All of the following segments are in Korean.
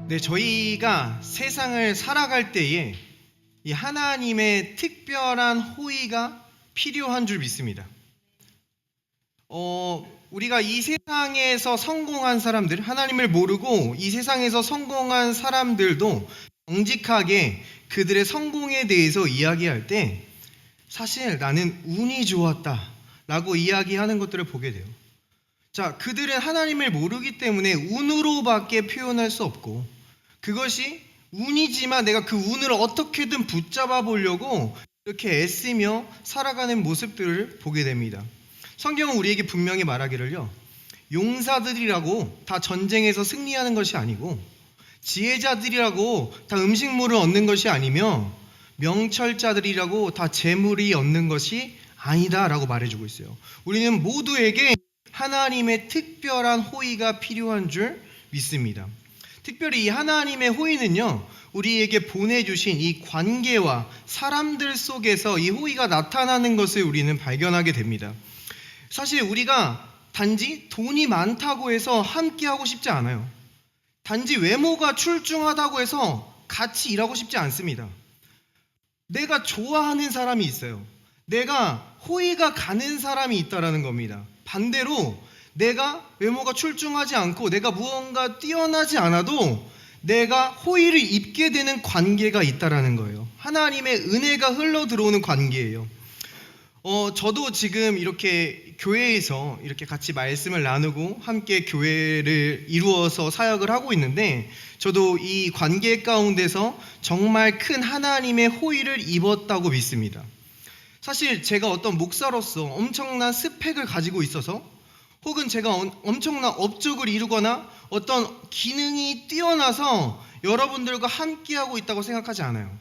네, 저희가 세상을 살아갈 때에 이 하나님의 특별한 호의가 필요한 줄 믿습니다. 우리가 이 세상에서 성공한 사람들, 하나님을 모르고 이 세상에서 성공한 사람들도 정직하게 그들의 성공에 대해서 이야기할 때 사실 나는 운이 좋았다 라고 이야기하는 것들을 보게 돼요. 자, 그들은 하나님을 모르기 때문에 운으로밖에 표현할 수 없고, 그것이 운이지만 내가 그 운을 어떻게든 붙잡아 보려고 이렇게 애쓰며 살아가는 모습들을 보게 됩니다. 성경은 우리에게 분명히 말하기를요, 용사들이라고 다 전쟁에서 승리하는 것이 아니고, 지혜자들이라고 다 음식물을 얻는 것이 아니며, 명철자들이라고 다 재물이 얻는 것이 아니다 라고 말해주고 있어요. 우리는 모두에게 하나님의 특별한 호의가 필요한 줄 믿습니다. 특별히 이 하나님의 호의는요, 우리에게 보내주신 이 관계와 사람들 속에서 이 호의가 나타나는 것을 우리는 발견하게 됩니다. 사실 우리가 단지 돈이 많다고 해서 함께 하고 싶지 않아요. 단지 외모가 출중하다고 해서 같이 일하고 싶지 않습니다. 내가 좋아하는 사람이 있어요. 내가 호의가 가는 사람이 있다라는 겁니다. 반대로 내가 외모가 출중하지 않고 내가 무언가 뛰어나지 않아도 내가 호의를 입게 되는 관계가 있다라는 거예요. 하나님의 은혜가 흘러 들어오는 관계예요. 저도 지금 이렇게 교회에서 이렇게 같이 말씀을 나누고 함께 교회를 이루어서 사역을 하고 있는데, 저도 이 관계 가운데서 정말 큰 하나님의 호의를 입었다고 믿습니다. 사실 제가 어떤 목사로서 엄청난 스펙을 가지고 있어서, 혹은 제가 엄청난 업적을 이루거나 어떤 기능이 뛰어나서 여러분들과 함께하고 있다고 생각하지 않아요.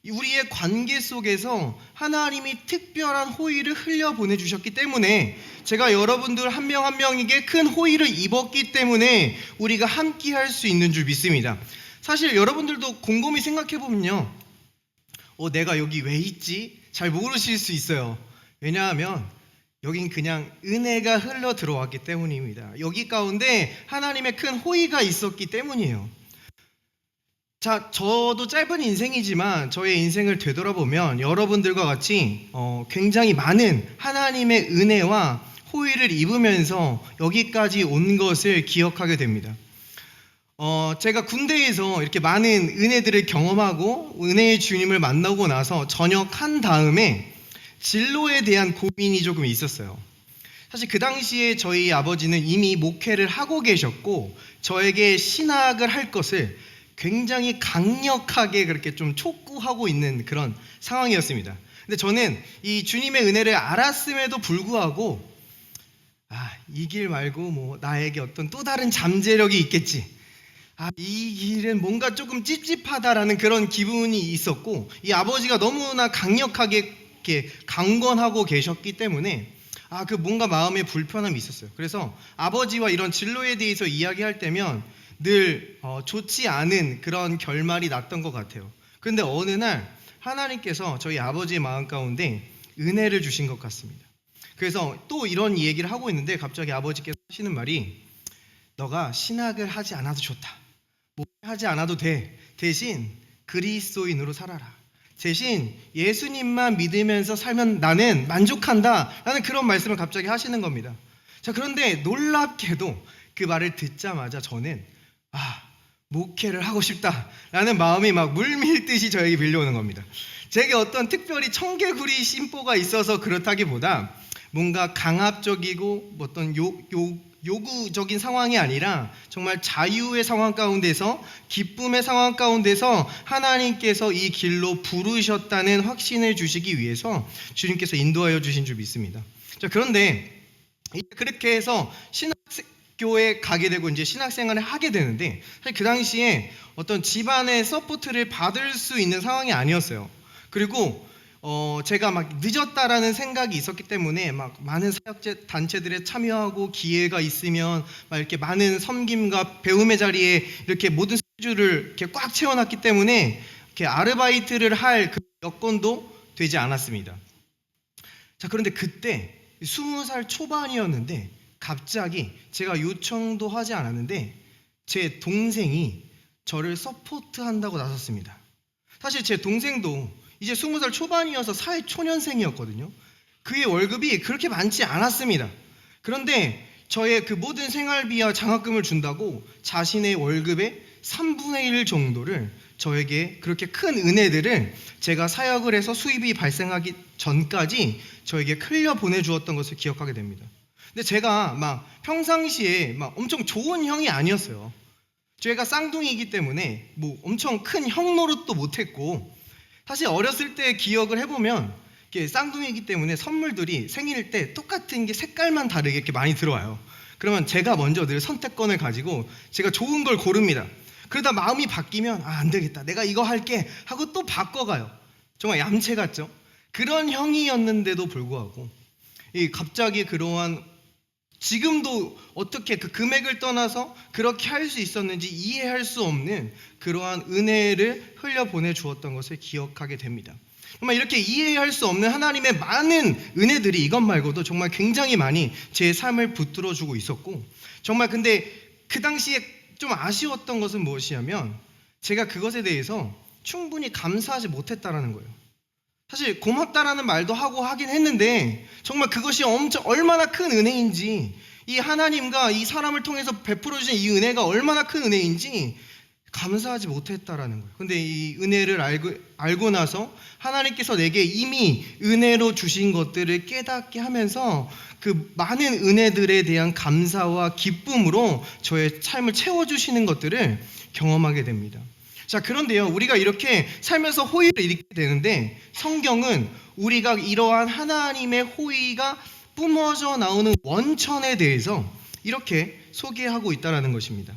우리의 관계 속에서 하나님이 특별한 호의를 흘려 보내주셨기 때문에, 제가 여러분들 한 명 한 명에게 큰 호의를 입었기 때문에 우리가 함께할 수 있는 줄 믿습니다. 사실 여러분들도 곰곰이 생각해보면요, 내가 여기 왜 있지? 잘 모르실 수 있어요. 왜냐하면 여긴 그냥 은혜가 흘러 들어왔기 때문입니다. 여기 가운데 하나님의 큰 호의가 있었기 때문이에요. 자, 저도 짧은 인생이지만 저의 인생을 되돌아보면 여러분들과 같이 굉장히 많은 하나님의 은혜와 호의를 입으면서 여기까지 온 것을 기억하게 됩니다. 제가 군대에서 이렇게 많은 은혜들을 경험하고 은혜의 주님을 만나고 나서 전역한 다음에 진로에 대한 고민이 조금 있었어요. 사실 그 당시에 저희 아버지는 이미 목회를 하고 계셨고, 저에게 신학을 할 것을 굉장히 강력하게 그렇게 좀 촉구하고 있는 그런 상황이었습니다. 근데 저는 이 주님의 은혜를 알았음에도 불구하고 이 길 말고 뭐 나에게 어떤 또 다른 잠재력이 있겠지, 이 길은 뭔가 조금 찝찝하다라는 그런 기분이 있었고, 이 아버지가 너무나 강력하게 이렇게 강권하고 계셨기 때문에 그 뭔가 마음에 불편함이 있었어요. 그래서 아버지와 이런 진로에 대해서 이야기할 때면 늘 좋지 않은 그런 결말이 났던 것 같아요. 그런데 어느 날 하나님께서 저희 아버지의 마음 가운데 은혜를 주신 것 같습니다. 그래서 또 이런 얘기를 하고 있는데 갑자기 아버지께서 하시는 말이, 너가 신학을 하지 않아도 좋다, 하지 않아도 돼, 대신 그리스도인으로 살아라, 대신 예수님만 믿으면서 살면 나는 만족한다 라는 그런 말씀을 갑자기 하시는 겁니다. 자, 그런데 놀랍게도 그 말을 듣자마자 저는 목회를 하고 싶다 라는 마음이 막 물밀듯이 저에게 밀려오는 겁니다. 제게 어떤 특별히 청개구리 심보가 있어서 그렇다기보다 뭔가 강압적이고 어떤 요구적인 상황이 아니라 정말 자유의 상황 가운데서, 기쁨의 상황 가운데서 하나님께서 이 길로 부르셨다는 확신을 주시기 위해서 주님께서 인도하여 주신 줄 믿습니다. 자, 그런데 그렇게 해서 신학교에 가게 되고 이제 신학생활을 하게 되는데, 사실 그 당시에 어떤 집안의 서포트를 받을 수 있는 상황이 아니었어요. 그리고 제가 막 늦었다라는 생각이 있었기 때문에 막 많은 사역 단체들에 참여하고 기회가 있으면 막 이렇게 많은 섬김과 배움의 자리에 이렇게 모든 스케줄을 이렇게 꽉 채워놨기 때문에 이렇게 아르바이트를 할 그 여건도 되지 않았습니다. 자, 그런데 그때 20살 초반이었는데 갑자기 제가 요청도 하지 않았는데 제 동생이 저를 서포트한다고 나섰습니다. 사실 제 동생도 이제 20살 초반이어서 사회 초년생이었거든요. 그의 월급이 그렇게 많지 않았습니다. 그런데 저의 그 모든 생활비와 장학금을 준다고 자신의 월급의 3분의 1 정도를 저에게 그렇게 큰 은혜들을 제가 사역을 해서 수입이 발생하기 전까지 저에게 흘려 보내주었던 것을 기억하게 됩니다. 근데 제가 막 평상시에 막 엄청 좋은 형이 아니었어요. 제가 쌍둥이이기 때문에 뭐 엄청 큰 형 노릇도 못했고, 사실 어렸을 때 기억을 해보면 이렇게 쌍둥이이기 때문에 선물들이 생일 때 똑같은 게 색깔만 다르게 이렇게 많이 들어와요. 그러면 제가 먼저 늘 선택권을 가지고 제가 좋은 걸 고릅니다. 그러다 마음이 바뀌면 안 되겠다, 내가 이거 할게 하고 또 바꿔가요. 정말 얌체 같죠? 그런 형이었는데도 불구하고 갑자기 그러한, 지금도 어떻게 그 금액을 떠나서 그렇게 할 수 있었는지 이해할 수 없는 그러한 은혜를 흘려보내 주었던 것을 기억하게 됩니다. 정말 이렇게 이해할 수 없는 하나님의 많은 은혜들이 이것 말고도 정말 굉장히 많이 제 삶을 붙들어 주고 있었고, 정말 근데 그 당시에 좀 아쉬웠던 것은 무엇이냐면 제가 그것에 대해서 충분히 감사하지 못했다라는 거예요. 사실 고맙다라는 말도 하고 하긴 했는데 정말 그것이 얼마나 큰 은혜인지, 이 하나님과 이 사람을 통해서 베풀어 주신 이 은혜가 얼마나 큰 은혜인지 감사하지 못했다라는 거예요. 근데 이 은혜를 알고 나서 하나님께서 내게 이미 은혜로 주신 것들을 깨닫게 하면서 그 많은 은혜들에 대한 감사와 기쁨으로 저의 삶을 채워주시는 것들을 경험하게 됩니다. 자, 그런데요, 우리가 이렇게 살면서 호의를 잃게 되는데 성경은 우리가 이러한 하나님의 호의가 뿜어져 나오는 원천에 대해서 이렇게 소개하고 있다는 것입니다.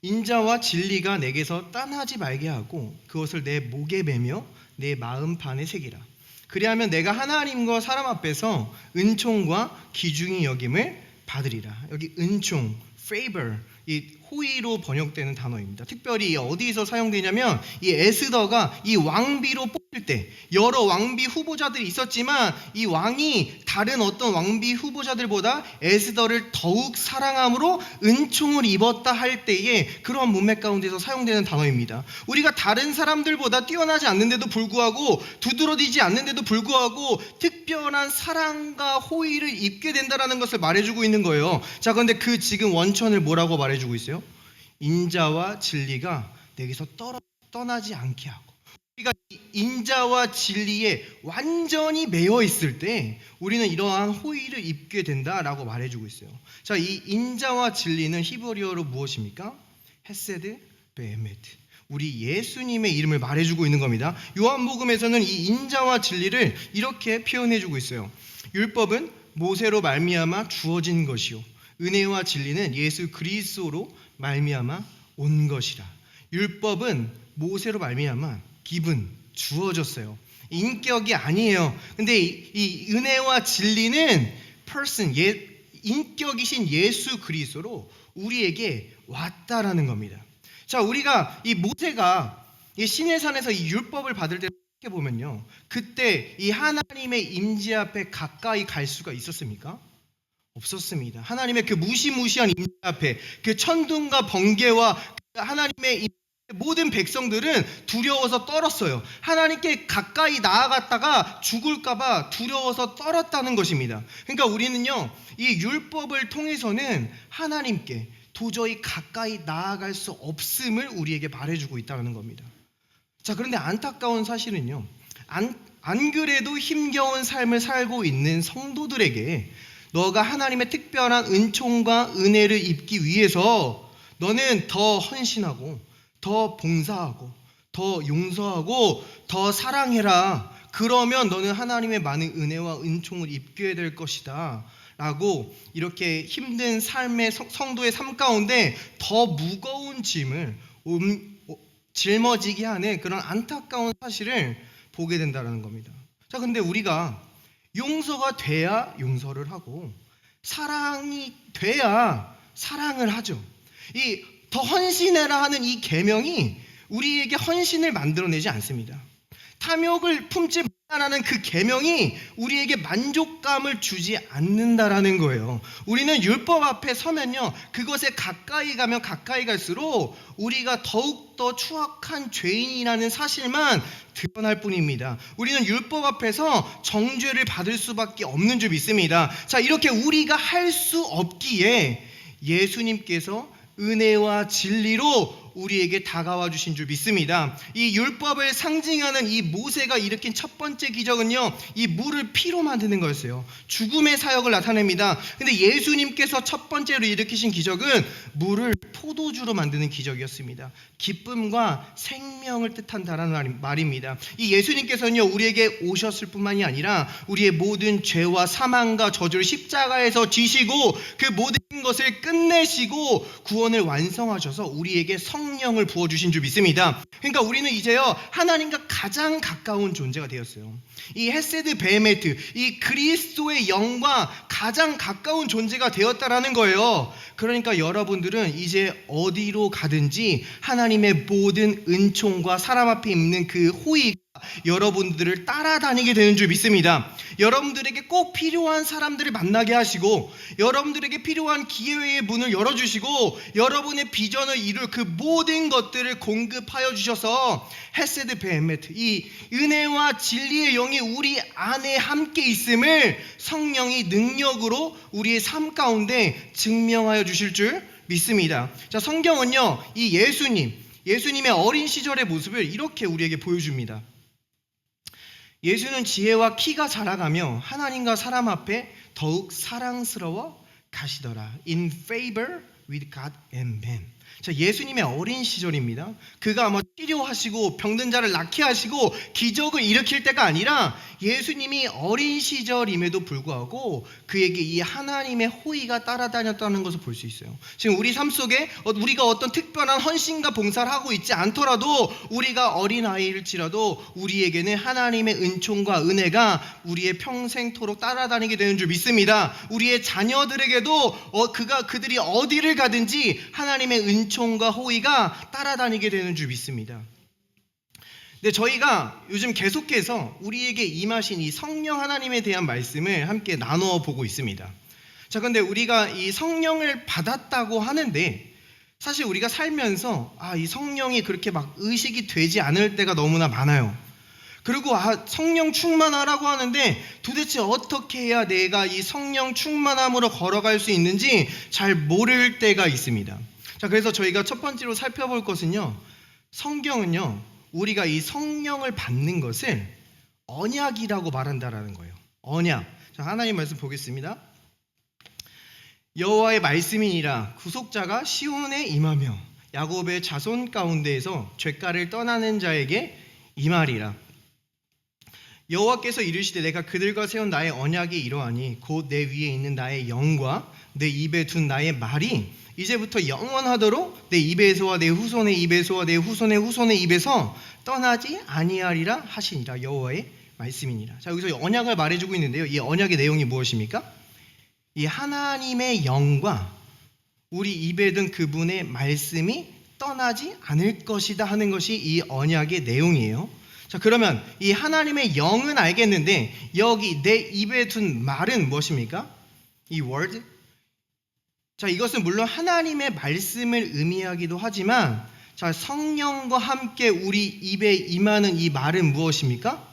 인자와 진리가 내게서 떠나지 말게 하고 그것을 내 목에 매며 내 마음판에 새기라. 그리하면 내가 하나님과 사람 앞에서 은총과 귀중히 여김을 받으리라. 여기 은총, favor, 이 호의로 번역되는 단어입니다. 특별히 어디서 사용되냐면 이 에스더가 이 왕비로 뽑힐 때 여러 왕비 후보자들이 있었지만 이 왕이 다른 어떤 왕비 후보자들보다 에스더를 더욱 사랑함으로 은총을 입었다 할 때에 그런 문맥 가운데서 사용되는 단어입니다. 우리가 다른 사람들보다 뛰어나지 않는데도 불구하고, 두드러지지 않는데도 불구하고 특별한 사랑과 호의를 입게 된다는 것을 말해주고 있는 거예요. 자, 그런데 그 지금 원천을 뭐라고 말해주고 있어요? 인자와 진리가 내게서 떠나지 않게 하고, 우리가 인자와 진리에 완전히 매여 있을 때 우리는 이러한 호의를 입게 된다라고 말해주고 있어요. 자, 이 인자와 진리는 히브리어로 무엇입니까? 헤세드 베에메트, 우리 예수님의 이름을 말해주고 있는 겁니다. 요한복음에서는 이 인자와 진리를 이렇게 표현해주고 있어요. 율법은 모세로 말미암아 주어진 것이요 은혜와 진리는 예수 그리스도로 말미암아 온 것이라. 율법은 모세로 말미암아 기분 주어졌어요. 인격이 아니에요. 근데 이 은혜와 진리는 person, 인격이신 예수 그리스도로 우리에게 왔다라는 겁니다. 자, 우리가 이 모세가 이 시내산에서 이 율법을 받을 때 생각해 보면요, 그때 이 하나님의 임재 앞에 가까이 갈 수가 있었습니까? 없었습니다. 하나님의 그 무시무시한 임재 앞에 그 천둥과 번개와 하나님의 모든 백성들은 두려워서 떨었어요. 하나님께 가까이 나아갔다가 죽을까봐 두려워서 떨었다는 것입니다. 그러니까 우리는요, 이 율법을 통해서는 하나님께 도저히 가까이 나아갈 수 없음을 우리에게 말해주고 있다는 겁니다. 자, 그런데 안타까운 사실은요, 안 그래도 힘겨운 삶을 살고 있는 성도들에게 너가 하나님의 특별한 은총과 은혜를 입기 위해서 너는 더 헌신하고 더 봉사하고 더 용서하고 더 사랑해라. 그러면 너는 하나님의 많은 은혜와 은총을 입게 될 것이다 라고, 이렇게 힘든 삶의 성도의 삶 가운데 더 무거운 짐을 짊어지게 하는 그런 안타까운 사실을 보게 된다는 겁니다. 자, 근데 우리가 용서가 돼야 용서를 하고 사랑이 돼야 사랑을 하죠. 이 더 헌신해라 하는 이 계명이 우리에게 헌신을 만들어내지 않습니다. 탐욕을 품지 말라는 그 계명이 우리에게 만족감을 주지 않는다라는 거예요. 우리는 율법 앞에 서면요, 그것에 가까이 가면 가까이 갈수록 우리가 더욱더 추악한 죄인이라는 사실만 드러날 뿐입니다. 우리는 율법 앞에서 정죄를 받을 수밖에 없는 줄 믿습니다. 자, 이렇게 우리가 할 수 없기에 예수님께서 은혜와 진리로 우리에게 다가와 주신 줄 믿습니다. 이 율법을 상징하는 이 모세가 일으킨 첫 번째 기적은요, 이 물을 피로 만드는 거였어요. 죽음의 사역을 나타냅니다. 근데 예수님께서 첫 번째로 일으키신 기적은 물을 포도주로 만드는 기적이었습니다. 기쁨과 생명을 뜻한다라는 말입니다. 이 예수님께서는요, 우리에게 오셨을 뿐만이 아니라 우리의 모든 죄와 사망과 저주를 십자가에서 지시고 그 모든 것을 끝내시고 구원을 완성하셔서 우리에게 성령을 부어주신 줄 믿습니다. 그러니까 우리는 이제요, 하나님과 가장 가까운 존재가 되었어요. 이 헤세드 베헤메트, 이 그리스도의 영과 가장 가까운 존재가 되었다라는 거예요. 그러니까 여러분들은 이제 어디로 가든지 하나님의 모든 은총과 사람 앞에 있는 그 호의가 여러분들을 따라다니게 되는 줄 믿습니다. 여러분들에게 꼭 필요한 사람들을 만나게 하시고 여러분들에게 필요한 기회의 문을 열어주시고 여러분의 비전을 이룰 그 모든 것들을 공급하여 주셔서 헤세드 베헤메트, 이 은혜와 진리의 영이 우리 안에 함께 있음을 성령이 능력으로 우리의 삶 가운데 증명하여 주실 줄 믿습니다. 자, 성경은요, 이 예수님의 어린 시절의 모습을 이렇게 우리에게 보여줍니다. 예수는 지혜와 키가 자라가며 하나님과 사람 앞에 더욱 사랑스러워 가시더라. In favor with God and man. 자, 예수님의 어린 시절입니다. 그가 아마 치료하시고 병든 자를 낫게 하시고 기적을 일으킬 때가 아니라 예수님이 어린 시절임에도 불구하고 그에게 이 하나님의 호의가 따라다녔다는 것을 볼 수 있어요. 지금 우리 삶 속에 우리가 어떤 특별한 헌신과 봉사를 하고 있지 않더라도 우리가 어린아이일지라도 우리에게는 하나님의 은총과 은혜가 우리의 평생토록 따라다니게 되는 줄 믿습니다. 우리의 자녀들에게도 그들이 어디를 가든지 하나님의 은총과 호의가 따라다니게 되는 줄 믿습니다. 근데 저희가 요즘 계속해서 우리에게 임하신 이 성령 하나님에 대한 말씀을 함께 나누어 보고 있습니다. 자, 근데 우리가 이 성령을 받았다고 하는데 사실 우리가 살면서 이 성령이 그렇게 막 의식이 되지 않을 때가 너무나 많아요. 그리고 성령 충만하라고 하는데 도대체 어떻게 해야 내가 이 성령 충만함으로 걸어갈 수 있는지 잘 모를 때가 있습니다. 자, 그래서 저희가 첫 번째로 살펴볼 것은요, 성경은요, 우리가 이 성령을 받는 것을 언약이라고 말한다라는 거예요. 언약. 자, 하나님 말씀 보겠습니다. 여호와의 말씀이니라. 구속자가 시온에 임하며 야곱의 자손 가운데에서 죄가를 떠나는 자에게 임하리라. 여호와께서 이르시되 내가 그들과 세운 나의 언약이 이러하니 곧 내 위에 있는 나의 영과 내 입에 둔 나의 말이 이제부터 영원하도록 내 입에서와 내 후손의 입에서와 내 후손의 후손의 입에서 떠나지 아니하리라 하시니라. 여호와의 말씀이니라. 자, 여기서 언약을 말해주고 있는데요, 이 언약의 내용이 무엇입니까? 이 하나님의 영과 우리 입에 든 그분의 말씀이 떠나지 않을 것이다 하는 것이 이 언약의 내용이에요. 자, 그러면 이 하나님의 영은 알겠는데 여기 내 입에 둔 말은 무엇입니까? 이 word. 자, 이것은 물론 하나님의 말씀을 의미하기도 하지만 자, 성령과 함께 우리 입에 임하는 이 말은 무엇입니까?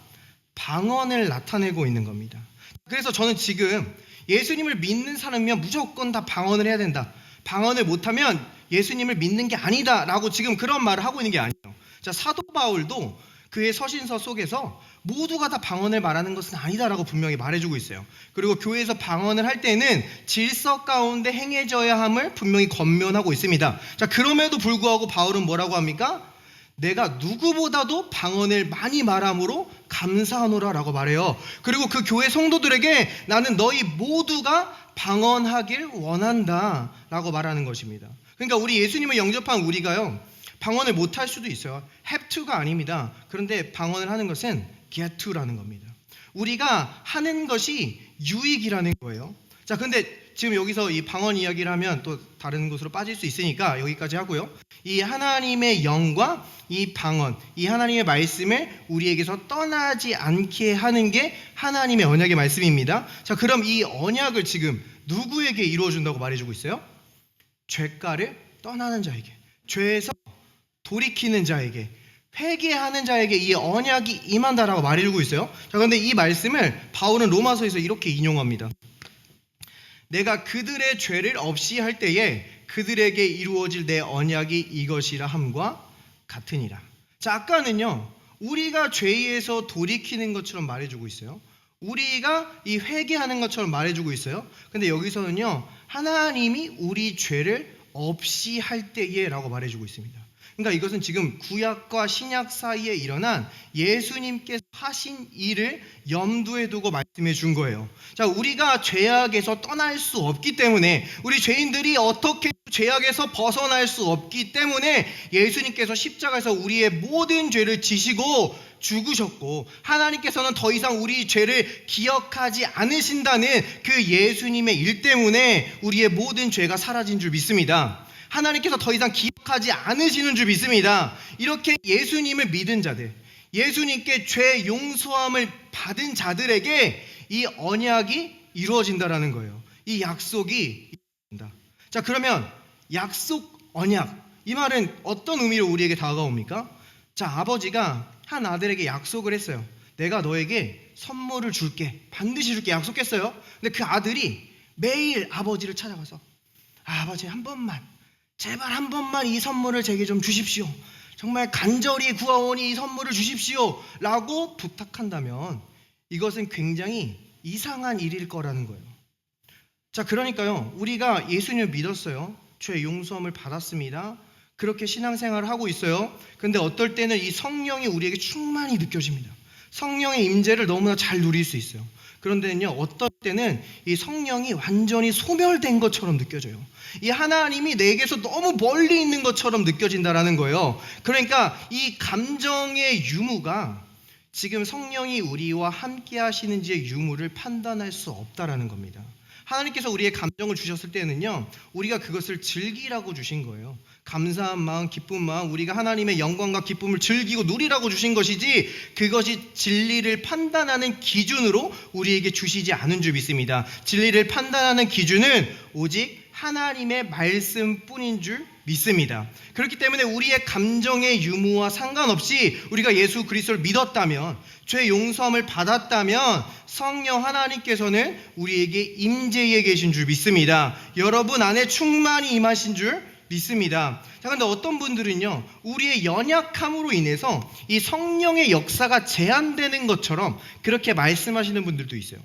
방언을 나타내고 있는 겁니다. 그래서 저는 지금 예수님을 믿는 사람이면 무조건 다 방언을 해야 된다, 방언을 못하면 예수님을 믿는 게 아니다 라고 지금 그런 말을 하고 있는 게 아니에요. 자, 사도 바울도 그의 서신서 속에서 모두가 다 방언을 말하는 것은 아니다라고 분명히 말해주고 있어요. 그리고 교회에서 방언을 할 때는 질서 가운데 행해져야 함을 분명히 권면하고 있습니다. 자, 그럼에도 불구하고 바울은 뭐라고 합니까? 내가 누구보다도 방언을 많이 말함으로 감사하노라 라고 말해요. 그리고 그 교회 성도들에게 나는 너희 모두가 방언하길 원한다 라고 말하는 것입니다. 그러니까 우리 예수님을 영접한 우리가요, 방언을 못할 수도 있어요. have to가 아닙니다. 그런데 방언을 하는 것은 get to라는 겁니다. 우리가 하는 것이 유익이라는 거예요. 자, 근데 지금 여기서 이 방언 이야기를 하면 또 다른 곳으로 빠질 수 있으니까 여기까지 하고요. 이 하나님의 영과 이 방언, 이 하나님의 말씀을 우리에게서 떠나지 않게 하는 게 하나님의 언약의 말씀입니다. 자, 그럼 이 언약을 지금 누구에게 이루어준다고 말해주고 있어요? 죄가를 떠나는 자에게, 죄에서 돌이키는 자에게, 회개하는 자에게 이 언약이 임한다라고 말해주고 있어요. 자, 그런데 이 말씀을 바울은 로마서에서 이렇게 인용합니다. 내가 그들의 죄를 없이 할 때에 그들에게 이루어질 내 언약이 이것이라 함과 같으니라. 자, 아까는요, 우리가 죄에서 돌이키는 것처럼 말해주고 있어요. 우리가 이 회개하는 것처럼 말해주고 있어요. 근데 여기서는요, 하나님이 우리 죄를 없이 할 때에 라고 말해주고 있습니다. 그러니까 이것은 지금 구약과 신약 사이에 일어난 예수님께서 하신 일을 염두에 두고 말씀해 준 거예요. 자, 우리가 죄악에서 떠날 수 없기 때문에, 우리 죄인들이 어떻게 죄악에서 벗어날 수 없기 때문에 예수님께서 십자가에서 우리의 모든 죄를 지시고 죽으셨고, 하나님께서는 더 이상 우리 죄를 기억하지 않으신다는 그 예수님의 일 때문에 우리의 모든 죄가 사라진 줄 믿습니다. 하나님께서 더 이상 기억하지 않으시는 줄 믿습니다. 이렇게 예수님을 믿은 자들, 예수님께 죄 용서함을 받은 자들에게 이 언약이 이루어진다라는 거예요. 이 약속이 이루어진다. 자, 그러면 약속, 언약, 이 말은 어떤 의미로 우리에게 다가옵니까? 자, 아버지가 한 아들에게 약속을 했어요. 내가 너에게 선물을 줄게, 반드시 줄게 약속했어요. 근데 그 아들이 매일 아버지를 찾아가서, 아버지 한 번만, 제발 한 번만 이 선물을 제게 좀 주십시오, 정말 간절히 구하오니 이 선물을 주십시오 라고 부탁한다면 이것은 굉장히 이상한 일일 거라는 거예요. 자, 그러니까요, 우리가 예수님을 믿었어요. 죄 용서함을 받았습니다. 그렇게 신앙생활을 하고 있어요. 근데 어떨 때는 이 성령이 우리에게 충만히 느껴집니다. 성령의 임재를 너무나 잘 누릴 수 있어요. 그런데는요, 어떨 때는 이 성령이 완전히 소멸된 것처럼 느껴져요. 이 하나님이 내게서 너무 멀리 있는 것처럼 느껴진다라는 거예요. 그러니까 이 감정의 유무가 지금 성령이 우리와 함께 하시는지의 유무를 판단할 수 없다라는 겁니다. 하나님께서 우리의 감정을 주셨을 때는요, 우리가 그것을 즐기라고 주신 거예요. 감사한 마음, 기쁜 마음, 우리가 하나님의 영광과 기쁨을 즐기고 누리라고 주신 것이지, 그것이 진리를 판단하는 기준으로 우리에게 주시지 않은 줄 믿습니다. 진리를 판단하는 기준은 오직 하나님의 말씀뿐인 줄 믿습니다. 그렇기 때문에 우리의 감정의 유무와 상관없이 우리가 예수 그리스도를 믿었다면, 죄 용서함을 받았다면 성령 하나님께서는 우리에게 임재해 계신 줄 믿습니다. 여러분 안에 충만히 임하신 줄 믿습니다. 자, 그런데 어떤 분들은요, 우리의 연약함으로 인해서 이 성령의 역사가 제한되는 것처럼 그렇게 말씀하시는 분들도 있어요.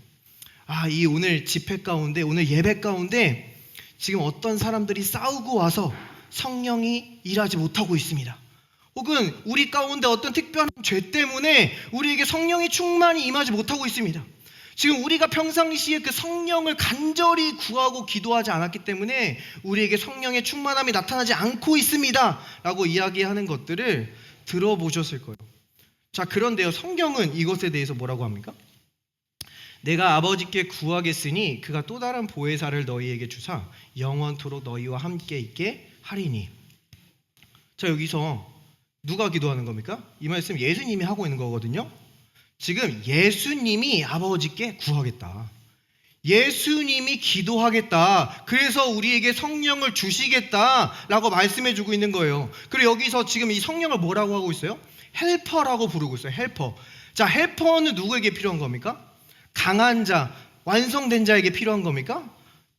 아, 이 오늘 집회 가운데, 오늘 예배 가운데 지금 어떤 사람들이 싸우고 와서 성령이 일하지 못하고 있습니다. 혹은 우리 가운데 어떤 특별한 죄 때문에 우리에게 성령이 충만히 임하지 못하고 있습니다. 지금 우리가 평상시에 그 성령을 간절히 구하고 기도하지 않았기 때문에 우리에게 성령의 충만함이 나타나지 않고 있습니다 라고 이야기하는 것들을 들어보셨을 거예요. 자, 그런데요, 성경은 이것에 대해서 뭐라고 합니까? 내가 아버지께 구하겠으니 그가 또 다른 보혜사를 너희에게 주사 영원토록 너희와 함께 있게 하리니. 자, 여기서 누가 기도하는 겁니까? 이 말씀 예수님이 하고 있는 거거든요. 지금 예수님이 아버지께 구하겠다, 예수님이 기도하겠다, 그래서 우리에게 성령을 주시겠다라고 말씀해주고 있는 거예요. 그리고 여기서 지금 이 성령을 뭐라고 하고 있어요? 헬퍼라고 부르고 있어요. 헬퍼. 자, 헬퍼는 누구에게 필요한 겁니까? 강한 자, 완성된 자에게 필요한 겁니까?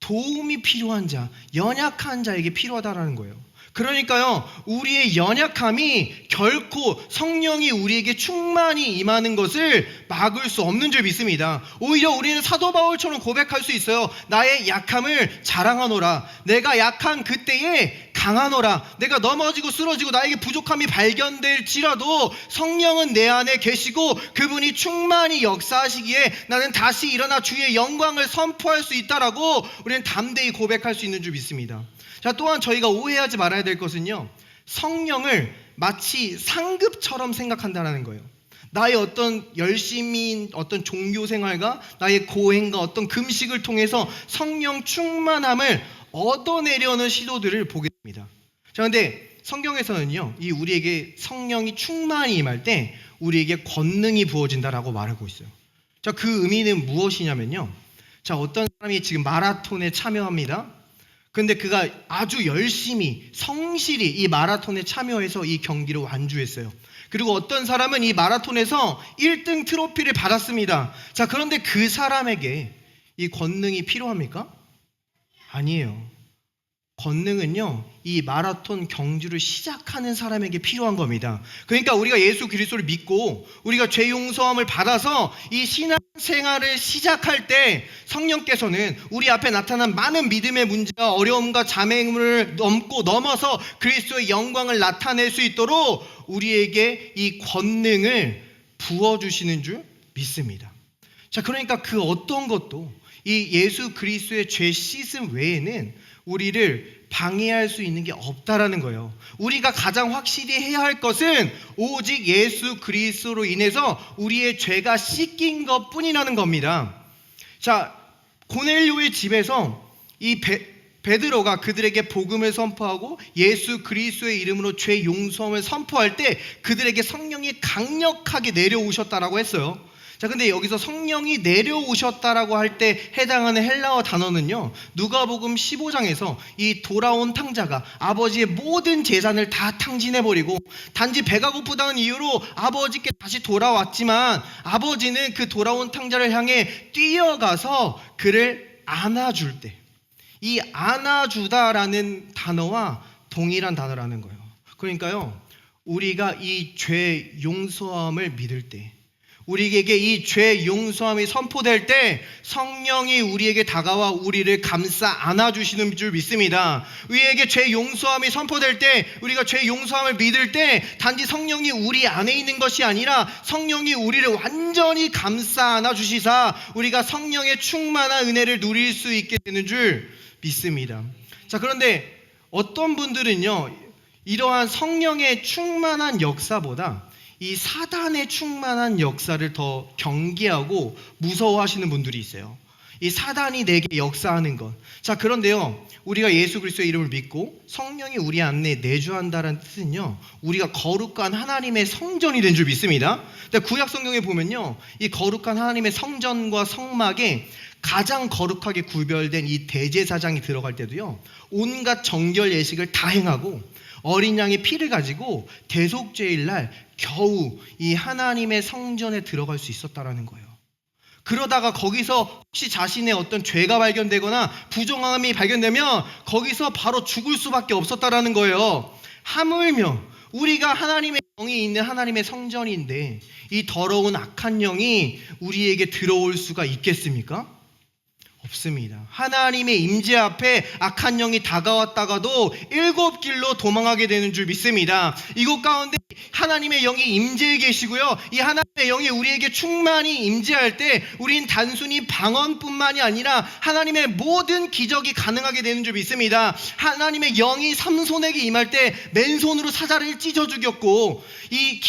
도움이 필요한 자, 연약한 자에게 필요하다라는 거예요. 그러니까요, 우리의 연약함이 결코 성령이 우리에게 충만히 임하는 것을 막을 수 없는 줄 믿습니다. 오히려 우리는 사도 바울처럼 고백할 수 있어요. 나의 약함을 자랑하노라. 내가 약한 그때에 강하노라. 내가 넘어지고 쓰러지고 나에게 부족함이 발견될지라도 성령은 내 안에 계시고 그분이 충만히 역사하시기에 나는 다시 일어나 주의 영광을 선포할 수 있다라고 우리는 담대히 고백할 수 있는 줄 믿습니다. 자, 또한 저희가 오해하지 말아야 될 것은요, 성령을 마치 상급처럼 생각한다는 거예요. 나의 어떤 열심인 어떤 종교 생활과 나의 고행과 어떤 금식을 통해서 성령 충만함을 얻어내려는 시도들을 보게 됩니다. 자, 근데 성경에서는요, 이 우리에게 성령이 충만히 임할 때 우리에게 권능이 부어진다라고 말하고 있어요. 자, 그 의미는 무엇이냐면요. 자, 어떤 사람이 지금 마라톤에 참여합니다. 근데 그가 아주 열심히 성실히 이 마라톤에 참여해서 이 경기를 완주했어요. 그리고 어떤 사람은 이 마라톤에서 1등 트로피를 받았습니다. 자, 그런데 그 사람에게 이 권능이 필요합니까? 아니에요. 권능은요, 이 마라톤 경주를 시작하는 사람에게 필요한 겁니다. 그러니까 우리가 예수 그리스도를 믿고 우리가 죄 용서함을 받아서 이 신앙생활을 시작할 때 성령께서는 우리 앞에 나타난 많은 믿음의 문제와 어려움과 자맹을 넘어서 그리스도의 영광을 나타낼 수 있도록 우리에게 이 권능을 부어주시는 줄 믿습니다. 자, 그러니까 그 어떤 것도 이 예수 그리스도의 죄 씻음 외에는 우리를 방해할 수 있는 게 없다라는 거예요. 우리가 가장 확실히 해야 할 것은 오직 예수 그리스도로 인해서 우리의 죄가 씻긴 것뿐이라는 겁니다. 자, 고넬료의 집에서 이 베드로가 그들에게 복음을 선포하고 예수 그리스도의 이름으로 죄 용서함을 선포할 때 그들에게 성령이 강력하게 내려오셨다라고 했어요. 자, 근데 여기서 성령이 내려오셨다라고 할 때 해당하는 헬라어 단어는요, 누가복음 15장에서 이 돌아온 탕자가 아버지의 모든 재산을 다 탕진해버리고 단지 배가 고프다는 이유로 아버지께 다시 돌아왔지만 아버지는 그 돌아온 탕자를 향해 뛰어가서 그를 안아줄 때, 이 안아주다라는 단어와 동일한 단어라는 거예요. 그러니까요, 우리가 이 죄 용서함을 믿을 때, 우리에게 이 죄 용서함이 선포될 때 성령이 우리에게 다가와 우리를 감싸 안아주시는 줄 믿습니다. 우리에게 죄 용서함이 선포될 때, 우리가 죄 용서함을 믿을 때 단지 성령이 우리 안에 있는 것이 아니라 성령이 우리를 완전히 감싸 안아주시사 우리가 성령의 충만한 은혜를 누릴 수 있게 되는 줄 믿습니다. 자, 그런데 어떤 분들은요, 이러한 성령의 충만한 역사보다 이 사단의 충만한 역사를 더 경계하고 무서워하시는 분들이 있어요. 이 사단이 내게 역사하는 것. 자, 그런데요, 우리가 예수 그리스도의 이름을 믿고 성령이 우리 안에 내주한다는 뜻은요, 우리가 거룩한 하나님의 성전이 된 줄 믿습니다. 근데 구약 성경에 보면요, 이 거룩한 하나님의 성전과 성막에 가장 거룩하게 구별된 이 대제사장이 들어갈 때도요, 온갖 정결 예식을 다 행하고 어린 양의 피를 가지고 대속죄일 날 겨우 이 하나님의 성전에 들어갈 수 있었다라는 거예요. 그러다가 거기서 혹시 자신의 어떤 죄가 발견되거나 부정함이 발견되면 거기서 바로 죽을 수밖에 없었다라는 거예요. 하물며 우리가 하나님의 영이 있는 하나님의 성전인데 이 더러운 악한 영이 우리에게 들어올 수가 있겠습니까? 없습니다. 하나님의 임재 앞에 악한 영이 다가왔다가도 7길로 도망하게 되는 줄 믿습니다. 이곳 가운데 하나님의 영이 임재해 계시고요, 이 하나님의 영이 우리에게 충만히 임재할 때 우린 단순히 방언뿐만이 아니라 하나님의 모든 기적이 가능하게 되는 줄 믿습니다. 하나님의 영이 삼손에게 임할 때 맨손으로 사자를 찢어 죽였고, 이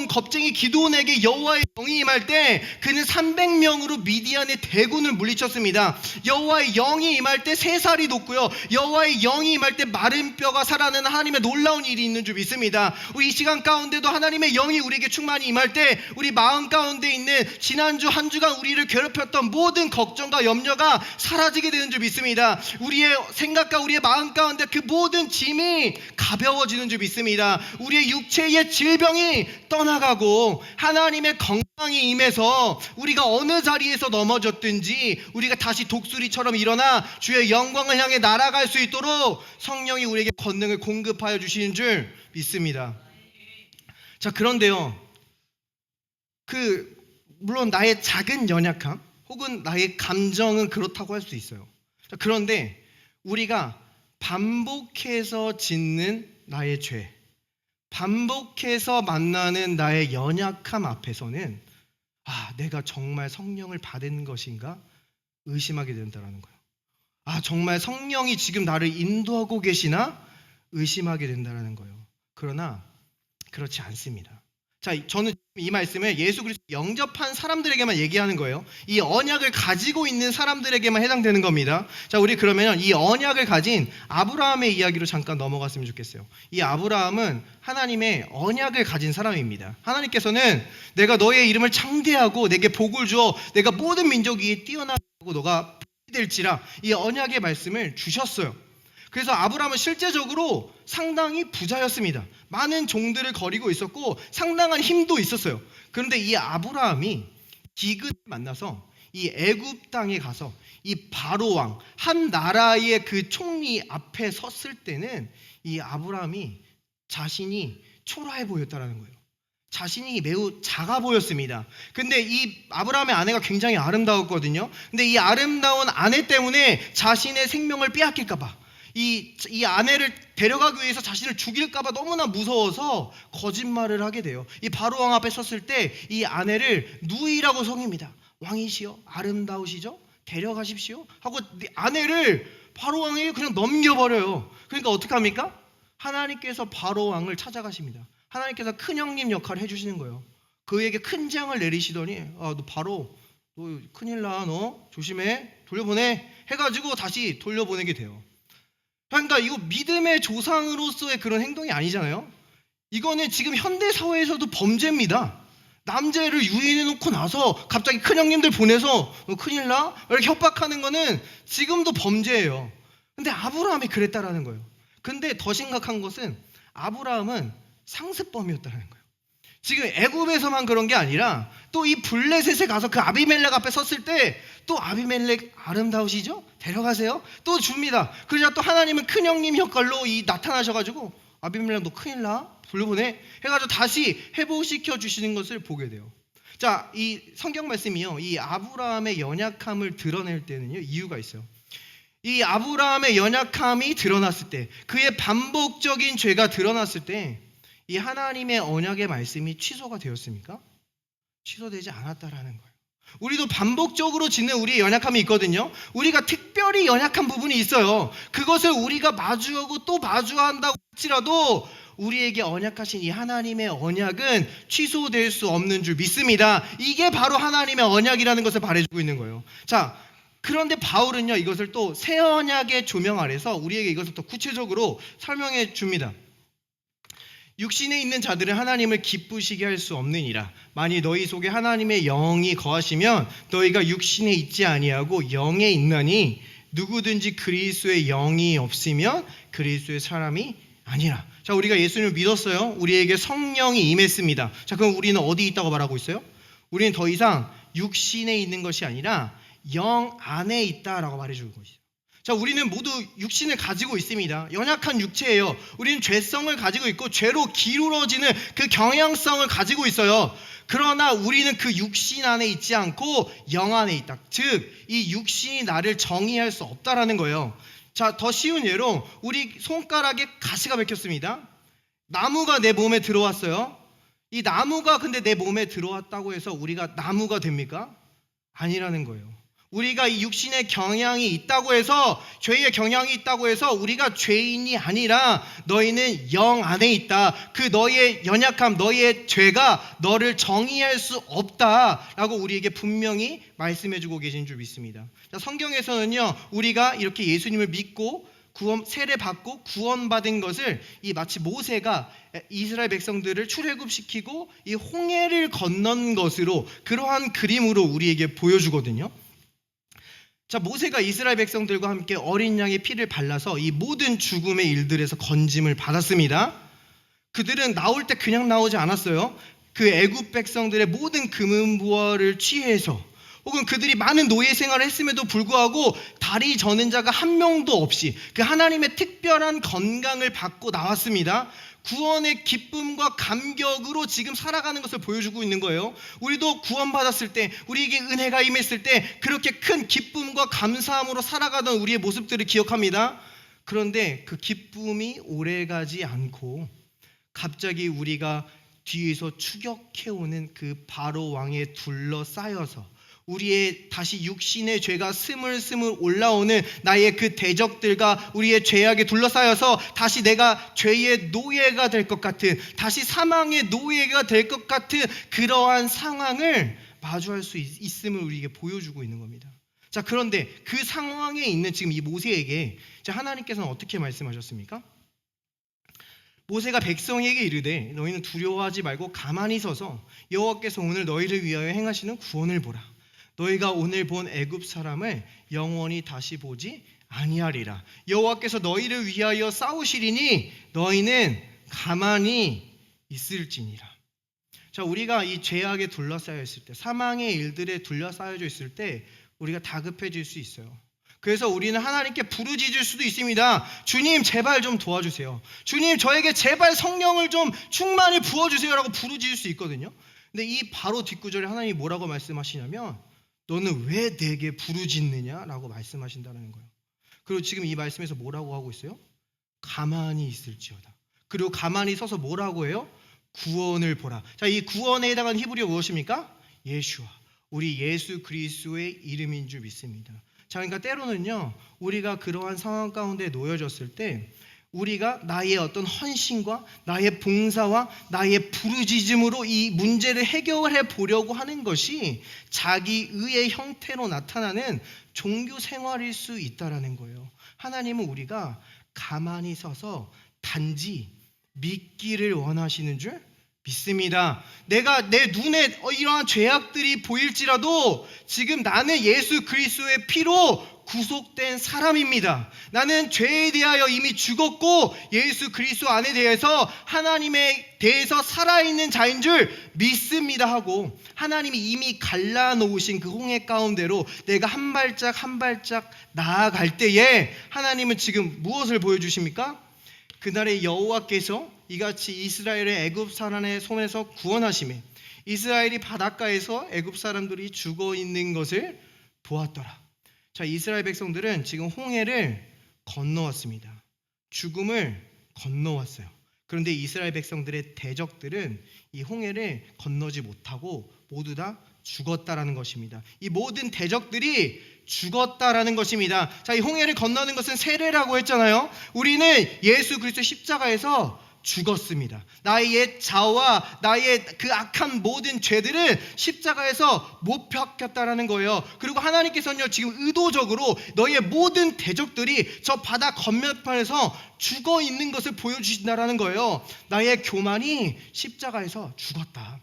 겁쟁이 기드온에게 여호와의 영이 임할 때 그는 300명으로 미디안의 대군을 물리쳤습니다. 여호와의 영이 임할 때 새살이 돋고요, 여호와의 영이 임할 때 마른 뼈가 살아나는 하나님의 놀라운 일이 있는 줄 믿습니다. 우리 이 시간 가운데도 하나님의 영이 우리에게 충만히 임할 때 우리 마음 가운데 있는 지난주 한 주간 우리를 괴롭혔던 모든 걱정과 염려가 사라지게 되는 줄 믿습니다. 우리의 생각과 우리의 마음 가운데 그 모든 짐이 가벼워지는 줄 믿습니다. 우리의 육체의 질병이 떠나가고 하나님의 건강이 임해서 우리가 어느 자리에서 넘어졌든지 우리가 다시 독수리처럼 일어나 주의 영광을 향해 날아갈 수 있도록 성령이 우리에게 권능을 공급하여 주시는 줄 믿습니다. 자, 그런데요, 물론 나의 작은 연약함 혹은 나의 감정은 그렇다고 할 수 있어요. 자, 그런데 우리가 반복해서 짓는 나의 죄, 반복해서 만나는 나의 연약함 앞에서는 내가 정말 성령을 받은 것인가 의심하게 된다는 거예요. 정말 성령이 지금 나를 인도하고 계시나 의심하게 된다는 거예요. 그러나 그렇지 않습니다. 자, 저는 이 말씀을 예수 그리스도 영접한 사람들에게만 얘기하는 거예요. 이 언약을 가지고 있는 사람들에게만 해당되는 겁니다. 자, 우리 그러면 이 언약을 가진 아브라함의 이야기로 잠깐 넘어갔으면 좋겠어요. 이 아브라함은 하나님의 언약을 가진 사람입니다. 하나님께서는 내가 너의 이름을 창대하고 내게 복을 주어 내가 모든 민족 위에 뛰어나고 너가 복이 될지라, 이 언약의 말씀을 주셨어요. 그래서 아브라함은 실제적으로 상당히 부자였습니다. 많은 종들을 거리고 있었고 상당한 힘도 있었어요. 그런데 이 아브라함이 기근을 만나서 이 애굽 땅에 가서 이 바로 왕, 한 나라의 그 총리 앞에 섰을 때는 이 아브라함이 자신이 초라해 보였다라는 거예요. 자신이 매우 작아 보였습니다. 근데 이 아브라함의 아내가 굉장히 아름다웠거든요. 근데 이 아름다운 아내 때문에 자신의 생명을 빼앗길까 봐, 이 아내를 데려가기 위해서 자신을 죽일까봐 너무나 무서워서 거짓말을 하게 돼요. 이 바로 왕 앞에 섰을 때 이 아내를 누이라고 속입니다. 왕이시여, 아름다우시죠? 데려가십시오 하고 아내를 바로 왕에게 그냥 넘겨버려요. 그러니까 어떻게 합니까? 하나님께서 바로 왕을 찾아가십니다. 하나님께서 큰형님 역할을 해주시는 거예요. 그에게 큰 재앙을 내리시더니 너 바로 너 큰일 나, 너 조심해, 돌려보내 해가지고 다시 돌려보내게 돼요. 그러니까 이거 믿음의 조상으로서의 그런 행동이 아니잖아요. 이거는 지금 현대 사회에서도 범죄입니다. 남자를 유인해 놓고 나서 갑자기 큰형님들 보내서 너 큰일 나? 이렇게 협박하는 거는 지금도 범죄예요. 근데 아브라함이 그랬다라는 거예요. 근데 더 심각한 것은 아브라함은 상습범이었다는 거예요. 지금 애굽에서만 그런 게 아니라 또 이 블레셋에 가서 그 아비멜렉 앞에 섰을 때 또 아비멜렉 아름다우시죠? 데려가세요. 또 줍니다. 그러자 또 하나님은 큰형님 역할로 나타나셔가지고 아비멜렉 너 큰일 나? 돌려보내? 해가지고 다시 회복시켜 주시는 것을 보게 돼요. 자, 이 성경 말씀이요, 이 아브라함의 연약함을 드러낼 때는요 이유가 있어요. 이 아브라함의 연약함이 드러났을 때, 그의 반복적인 죄가 드러났을 때 이 하나님의 언약의 말씀이 취소가 되었습니까? 취소되지 않았다라는 거예요. 우리도 반복적으로 짓는 우리의 연약함이 있거든요. 우리가 특별히 연약한 부분이 있어요. 그것을 우리가 마주하고 또 마주한다고 할지라도 우리에게 언약하신 이 하나님의 언약은 취소될 수 없는 줄 믿습니다. 이게 바로 하나님의 언약이라는 것을 말해주고 있는 거예요. 자, 그런데 바울은요 이것을 또 새 언약의 조명 아래서 우리에게 이것을 더 구체적으로 설명해 줍니다. 육신에 있는 자들은 하나님을 기쁘시게 할 수 없느니라. 만일 너희 속에 하나님의 영이 거하시면 너희가 육신에 있지 아니하고 영에 있나니 누구든지 그리스도의 영이 없으면 그리스도의 사람이 아니라. 자, 우리가 예수님을 믿었어요. 우리에게 성령이 임했습니다. 자, 그럼 우리는 어디 있다고 말하고 있어요? 우리는 더 이상 육신에 있는 것이 아니라 영 안에 있다라고 말해주는 것이죠. 자, 우리는 모두 육신을 가지고 있습니다. 연약한 육체예요. 우리는 죄성을 가지고 있고 죄로 기울어지는 그 경향성을 가지고 있어요. 그러나 우리는 그 육신 안에 있지 않고 영 안에 있다. 즉, 이 육신이 나를 정의할 수 없다라는 거예요. 자, 더 쉬운 예로 우리 손가락에 가시가 박혔습니다. 나무가 내 몸에 들어왔어요. 이 나무가 근데 내 몸에 들어왔다고 해서 우리가 나무가 됩니까? 아니라는 거예요. 우리가 이 육신의 경향이 있다고 해서, 죄의 경향이 있다고 해서 우리가 죄인이 아니라 너희는 영 안에 있다. 그 너의 연약함, 너의 죄가 너를 정의할 수 없다라고 우리에게 분명히 말씀해주고 계신 줄 믿습니다. 자, 성경에서는요 우리가 이렇게 예수님을 믿고 세례받고 구원받은 것을 마치 모세가 이스라엘 백성들을 출애굽시키고 이 홍해를 건넌 것으로, 그러한 그림으로 우리에게 보여주거든요. 자, 모세가 이스라엘 백성들과 함께 어린 양의 피를 발라서 이 모든 죽음의 일들에서 건짐을 받았습니다. 그들은 나올 때 그냥 나오지 않았어요. 그 애굽 백성들의 모든 금은부화를 취해서, 혹은 그들이 많은 노예 생활을 했음에도 불구하고 다리 저는 자가 한 명도 없이 그 하나님의 특별한 건강을 받고 나왔습니다. 구원의 기쁨과 감격으로 지금 살아가는 것을 보여주고 있는 거예요. 우리도 구원받았을 때, 우리에게 은혜가 임했을 때 그렇게 큰 기쁨과 감사함으로 살아가던 우리의 모습들을 기억합니다. 그런데 그 기쁨이 오래가지 않고 갑자기 우리가 뒤에서 추격해오는 그 바로 왕에 둘러싸여서 우리의 다시 육신의 죄가 스물스물 올라오는 나의 그 대적들과 우리의 죄악에 둘러싸여서 다시 내가 죄의 노예가 될 것 같은, 다시 사망의 노예가 될 것 같은 그러한 상황을 마주할 수 있음을 우리에게 보여주고 있는 겁니다. 자, 그런데 그 상황에 있는 지금 이 모세에게 하나님께서는 어떻게 말씀하셨습니까? 모세가 백성에게 이르되 너희는 두려워하지 말고 가만히 서서 여호와께서 오늘 너희를 위하여 행하시는 구원을 보라. 너희가 오늘 본 애굽 사람을 영원히 다시 보지 아니하리라. 여호와께서 너희를 위하여 싸우시리니 너희는 가만히 있을지니라. 자, 우리가 이 죄악에 둘러싸여 있을 때, 사망의 일들에 둘러싸여져 있을 때 우리가 다급해질 수 있어요. 그래서 우리는 하나님께 부르짖을 수도 있습니다. 주님, 제발 좀 도와주세요. 주님, 저에게 제발 성령을 좀 충만히 부어주세요 라고 부르짖을 수 있거든요. 근데 이 바로 뒷구절에 하나님이 뭐라고 말씀하시냐면 너는 왜 내게 부르짖느냐 라고 말씀하신다는 거예요. 그리고 지금 이 말씀에서 뭐라고 하고 있어요? 가만히 있을지어다. 그리고 가만히 서서 뭐라고 해요? 구원을 보라. 자, 이 구원에 해당하는 히브리어 무엇입니까? 예슈아. 우리 예수 그리스도의 이름인 줄 믿습니다. 자, 그러니까 때로는요, 우리가 그러한 상황 가운데 놓여졌을 때 우리가 나의 어떤 헌신과 나의 봉사와 나의 부르짖음으로 이 문제를 해결해 보려고 하는 것이 자기 의의 형태로 나타나는 종교 생활일 수 있다라는 거예요. 하나님은 우리가 가만히 서서 단지 믿기를 원하시는 줄 믿습니다. 내가 내 눈에 이러한 죄악들이 보일지라도 지금 나는 예수 그리스도의 피로 구속된 사람입니다. 나는 죄에 대하여 이미 죽었고 예수 그리스도 안에 대해서 하나님에 대해서 살아있는 자인 줄 믿습니다 하고 하나님이 이미 갈라놓으신 그 홍해 가운데로 내가 한 발짝 한 발짝 나아갈 때에 하나님은 지금 무엇을 보여주십니까? 그날의 여호와께서 이같이 이스라엘을 애굽 사람의 손에서 구원하시매 이스라엘이 바닷가에서 애굽 사람들이 죽어 있는 것을 보았더라. 자, 이스라엘 백성들은 지금 홍해를 건너왔습니다. 죽음을 건너왔어요. 그런데 이스라엘 백성들의 대적들은 이 홍해를 건너지 못하고 모두 다 죽었다라는 것입니다. 이 모든 대적들이 죽었다라는 것입니다. 자, 이 홍해를 건너는 것은 세례라고 했잖아요. 우리는 예수 그리스도 십자가에서 죽었습니다. 나의 옛 자아와 나의 그 악한 모든 죄들은 십자가에서 못 박혔다라는 거예요. 그리고 하나님께서는요, 지금 의도적으로 너의 모든 대적들이 저 바다 건너편에서 죽어 있는 것을 보여주신다라는 거예요. 나의 교만이 십자가에서 죽었다.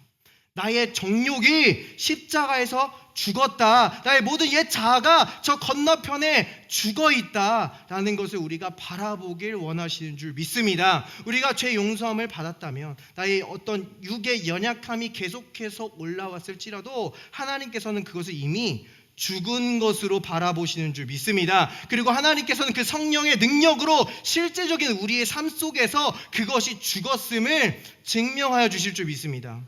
나의 정욕이 십자가에서 죽었다. 나의 모든 옛 자아가 저 건너편에 죽어있다라는 것을 우리가 바라보길 원하시는 줄 믿습니다. 우리가 죄 용서함을 받았다면 나의 어떤 육의 연약함이 계속해서 올라왔을지라도 하나님께서는 그것을 이미 죽은 것으로 바라보시는 줄 믿습니다. 그리고 하나님께서는 그 성령의 능력으로 실제적인 우리의 삶 속에서 그것이 죽었음을 증명하여 주실 줄 믿습니다.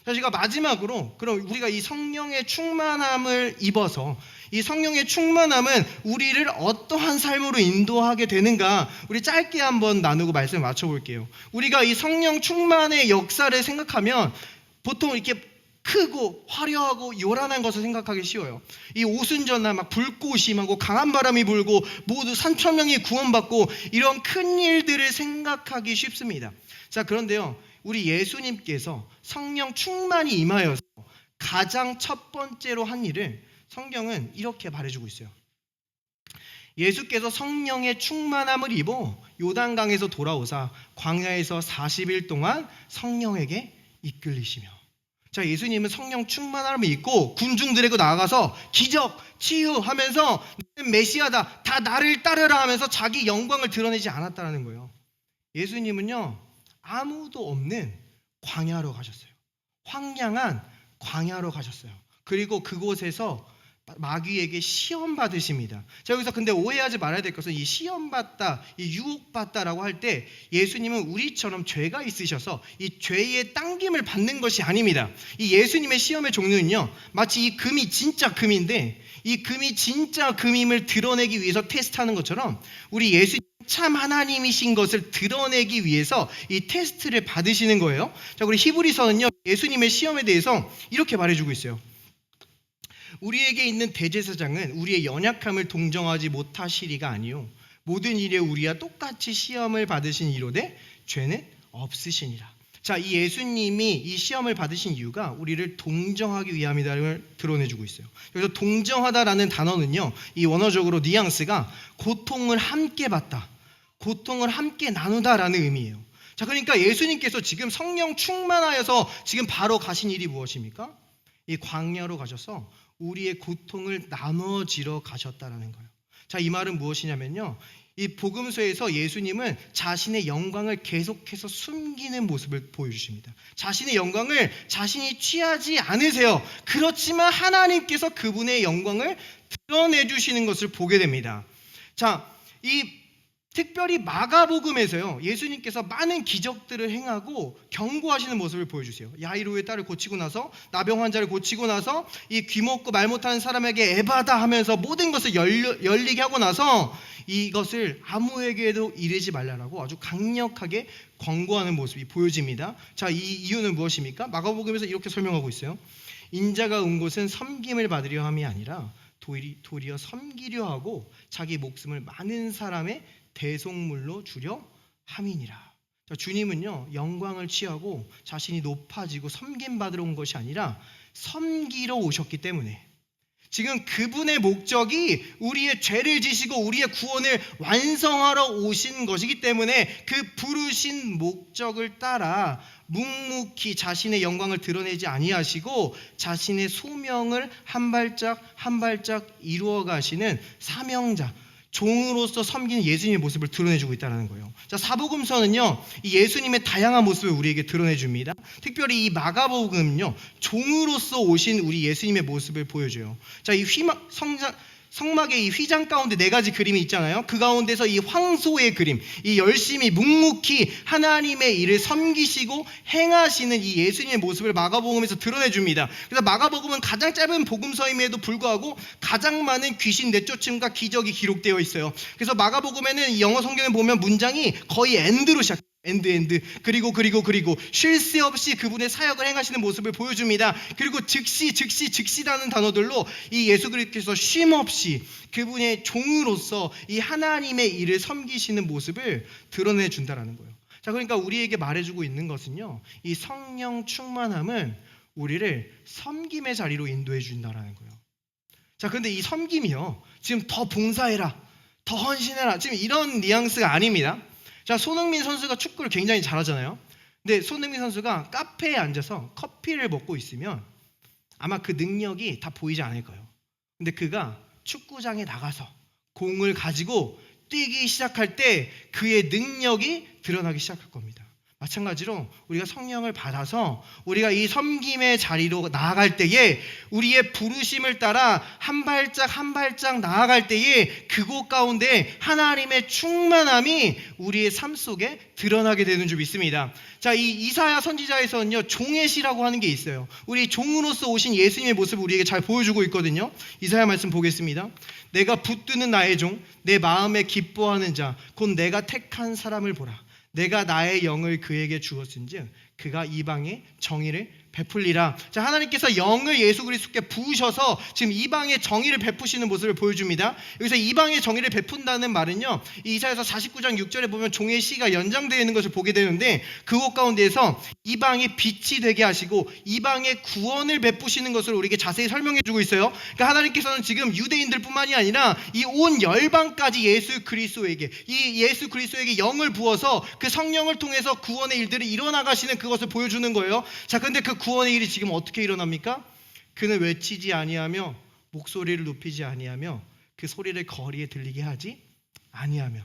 자, 제가 마지막으로 그럼 우리가 이 성령의 충만함을 입어서 이 성령의 충만함은 우리를 어떠한 삶으로 인도하게 되는가 우리 짧게 한번 나누고 말씀을 맞춰볼게요. 우리가 이 성령 충만의 역사를 생각하면 보통 이렇게 크고 화려하고 요란한 것을 생각하기 쉬워요. 이 오순절날 막 불꽃이 임하고 강한 바람이 불고 모두 3,000명이 구원받고 이런 큰 일들을 생각하기 쉽습니다. 자, 그런데요, 우리 예수님께서 성령 충만이 임하여서 가장 첫 번째로 한 일을 성경은 이렇게 말해주고 있어요. 예수께서 성령의 충만함을 입어 요단강에서 돌아오사 광야에서 40일 동안 성령에게 이끌리시며. 자, 예수님은 성령 충만함을 입고 군중들에게 나아가서 기적, 치유하면서 나는 메시아다, 다 나를 따르라 하면서 자기 영광을 드러내지 않았다는 거예요. 예수님은요, 아무도 없는 광야로 가셨어요. 황량한 광야로 가셨어요. 그리고 그곳에서 마귀에게 시험 받으십니다. 자, 여기서 근데 오해하지 말아야 될 것은 이 시험 받다, 이 유혹받다라고 할 때 예수님은 우리처럼 죄가 있으셔서 이 죄의 당김을 받는 것이 아닙니다. 이 예수님의 시험의 종류는요, 마치 이 금이 진짜 금인데 이 금이 진짜 금임을 드러내기 위해서 테스트하는 것처럼 우리 예수님 참 하나님이신 것을 드러내기 위해서 이 테스트를 받으시는 거예요. 자, 우리 히브리서는요, 예수님의 시험에 대해서 이렇게 말해주고 있어요. 우리에게 있는 대제사장은 우리의 연약함을 동정하지 못하시리가 아니요 모든 일에 우리와 똑같이 시험을 받으신 이로되 죄는 없으시니라. 자, 이 예수님이 이 시험을 받으신 이유가 우리를 동정하기 위함이다를 드러내주고 있어요. 그래서 동정하다라는 단어는요, 이 원어적으로 뉘앙스가 고통을 함께 받다, 고통을 함께 나누다라는 의미예요. 자, 그러니까 예수님께서 지금 성령 충만하여서 지금 바로 가신 일이 무엇입니까? 이 광야로 가셔서 우리의 고통을 나눠지러 가셨다라는 거예요. 자, 이 말은 무엇이냐면요, 이 복음서에서 예수님은 자신의 영광을 계속해서 숨기는 모습을 보여주십니다. 자신의 영광을 자신이 취하지 않으세요. 그렇지만 하나님께서 그분의 영광을 드러내주시는 것을 보게 됩니다. 자, 이 특별히 마가복음에서요, 예수님께서 많은 기적들을 행하고 경고하시는 모습을 보여주세요. 야이로의 딸을 고치고 나서, 나병 환자를 고치고 나서, 이 귀먹고 말 못하는 사람에게 에바다 하면서 모든 것을 열리게 하고 나서 이것을 아무에게도 이르지 말라라고 아주 강력하게 권고하는 모습이 보여집니다. 자, 이 이유는 무엇입니까? 마가복음에서 이렇게 설명하고 있어요. 인자가 온 곳은 섬김을 받으려 함이 아니라 도리어 섬기려 하고 자기 목숨을 많은 사람의 대속물로 주려 함이니라. 자, 주님은요, 영광을 취하고 자신이 높아지고 섬김받으러 온 것이 아니라 섬기러 오셨기 때문에, 지금 그분의 목적이 우리의 죄를 지시고 우리의 구원을 완성하러 오신 것이기 때문에 그 부르신 목적을 따라 묵묵히 자신의 영광을 드러내지 아니하시고 자신의 소명을 한 발짝 한 발짝 이루어 가시는 사명자, 종으로서 섬기는 예수님의 모습을 드러내주고 있다는 거예요. 자, 사복음서는요, 이 예수님의 다양한 모습을 우리에게 드러내줍니다. 특별히 이 마가복음은요, 종으로서 오신 우리 예수님의 모습을 보여줘요. 자, 이 성막의 이 휘장 가운데 4가지 그림이 있잖아요. 그 가운데서 이 황소의 그림, 이 열심히 묵묵히 하나님의 일을 섬기시고 행하시는 이 예수님의 모습을 마가복음에서 드러내줍니다. 그래서 마가복음은 가장 짧은 복음서임에도 불구하고 가장 많은 귀신 내쫓음과 기적이 기록되어 있어요. 그래서 마가복음에는 이 영어 성경에 보면 문장이 거의 엔드로 시작해요. 엔드 그리고 쉴 새 없이 그분의 사역을 행하시는 모습을 보여줍니다. 그리고 즉시라는 단어들로 이 예수 그리스도께서 쉼 없이 그분의 종으로서 이 하나님의 일을 섬기시는 모습을 드러내준다라는 거예요. 자, 그러니까 우리에게 말해주고 있는 것은요, 이 성령 충만함은 우리를 섬김의 자리로 인도해 준다라는 거예요. 자, 그런데 이 섬김이요, 지금 더 봉사해라, 더 헌신해라, 지금 이런 뉘앙스가 아닙니다. 자, 손흥민 선수가 축구를 굉장히 잘하잖아요. 근데 손흥민 선수가 카페에 앉아서 커피를 먹고 있으면 아마 그 능력이 다 보이지 않을 거예요. 근데 그가 축구장에 나가서 공을 가지고 뛰기 시작할 때 그의 능력이 드러나기 시작할 겁니다. 마찬가지로 우리가 성령을 받아서 우리가 이 섬김의 자리로 나아갈 때에 우리의 부르심을 따라 한 발짝 한 발짝 나아갈 때에 그곳 가운데 하나님의 충만함이 우리의 삶 속에 드러나게 되는 줄 믿습니다. 자, 이 이사야 선지자에서는요, 종의 시라고 하는 게 있어요. 우리 종으로서 오신 예수님의 모습을 우리에게 잘 보여주고 있거든요. 이사야 말씀 보겠습니다. 내가 붙드는 나의 종, 내 마음에 기뻐하는 자, 곧 내가 택한 사람을 보라. 내가 나의 영을 그에게 주었은즉 그가 이방에 정의를 베풀리라. 자, 하나님께서 영을 예수 그리스도께 부으셔서 지금 이방에 정의를 베푸시는 모습을 보여줍니다. 여기서 이방에 정의를 베푼다는 말은요, 이사야서 49장 6절에 보면 종의 시가 연장되어 있는 것을 보게 되는데 그곳 가운데에서 이방이 빛이 되게 하시고 이방의 구원을 베푸시는 것을 우리에게 자세히 설명해 주고 있어요. 그러니까 하나님께서는 지금 유대인들뿐만이 아니라 이 온 열방까지 예수 그리스도에게 영을 부어서 그 성령을 통해서 구원의 일들을 일어나가시는 그것을 보여주는 거예요. 자, 근데 그 구원의 일이 지금 어떻게 일어납니까? 그는 외치지 아니하며 목소리를 높이지 아니하며 그 소리를 거리에 들리게 하지 아니하며.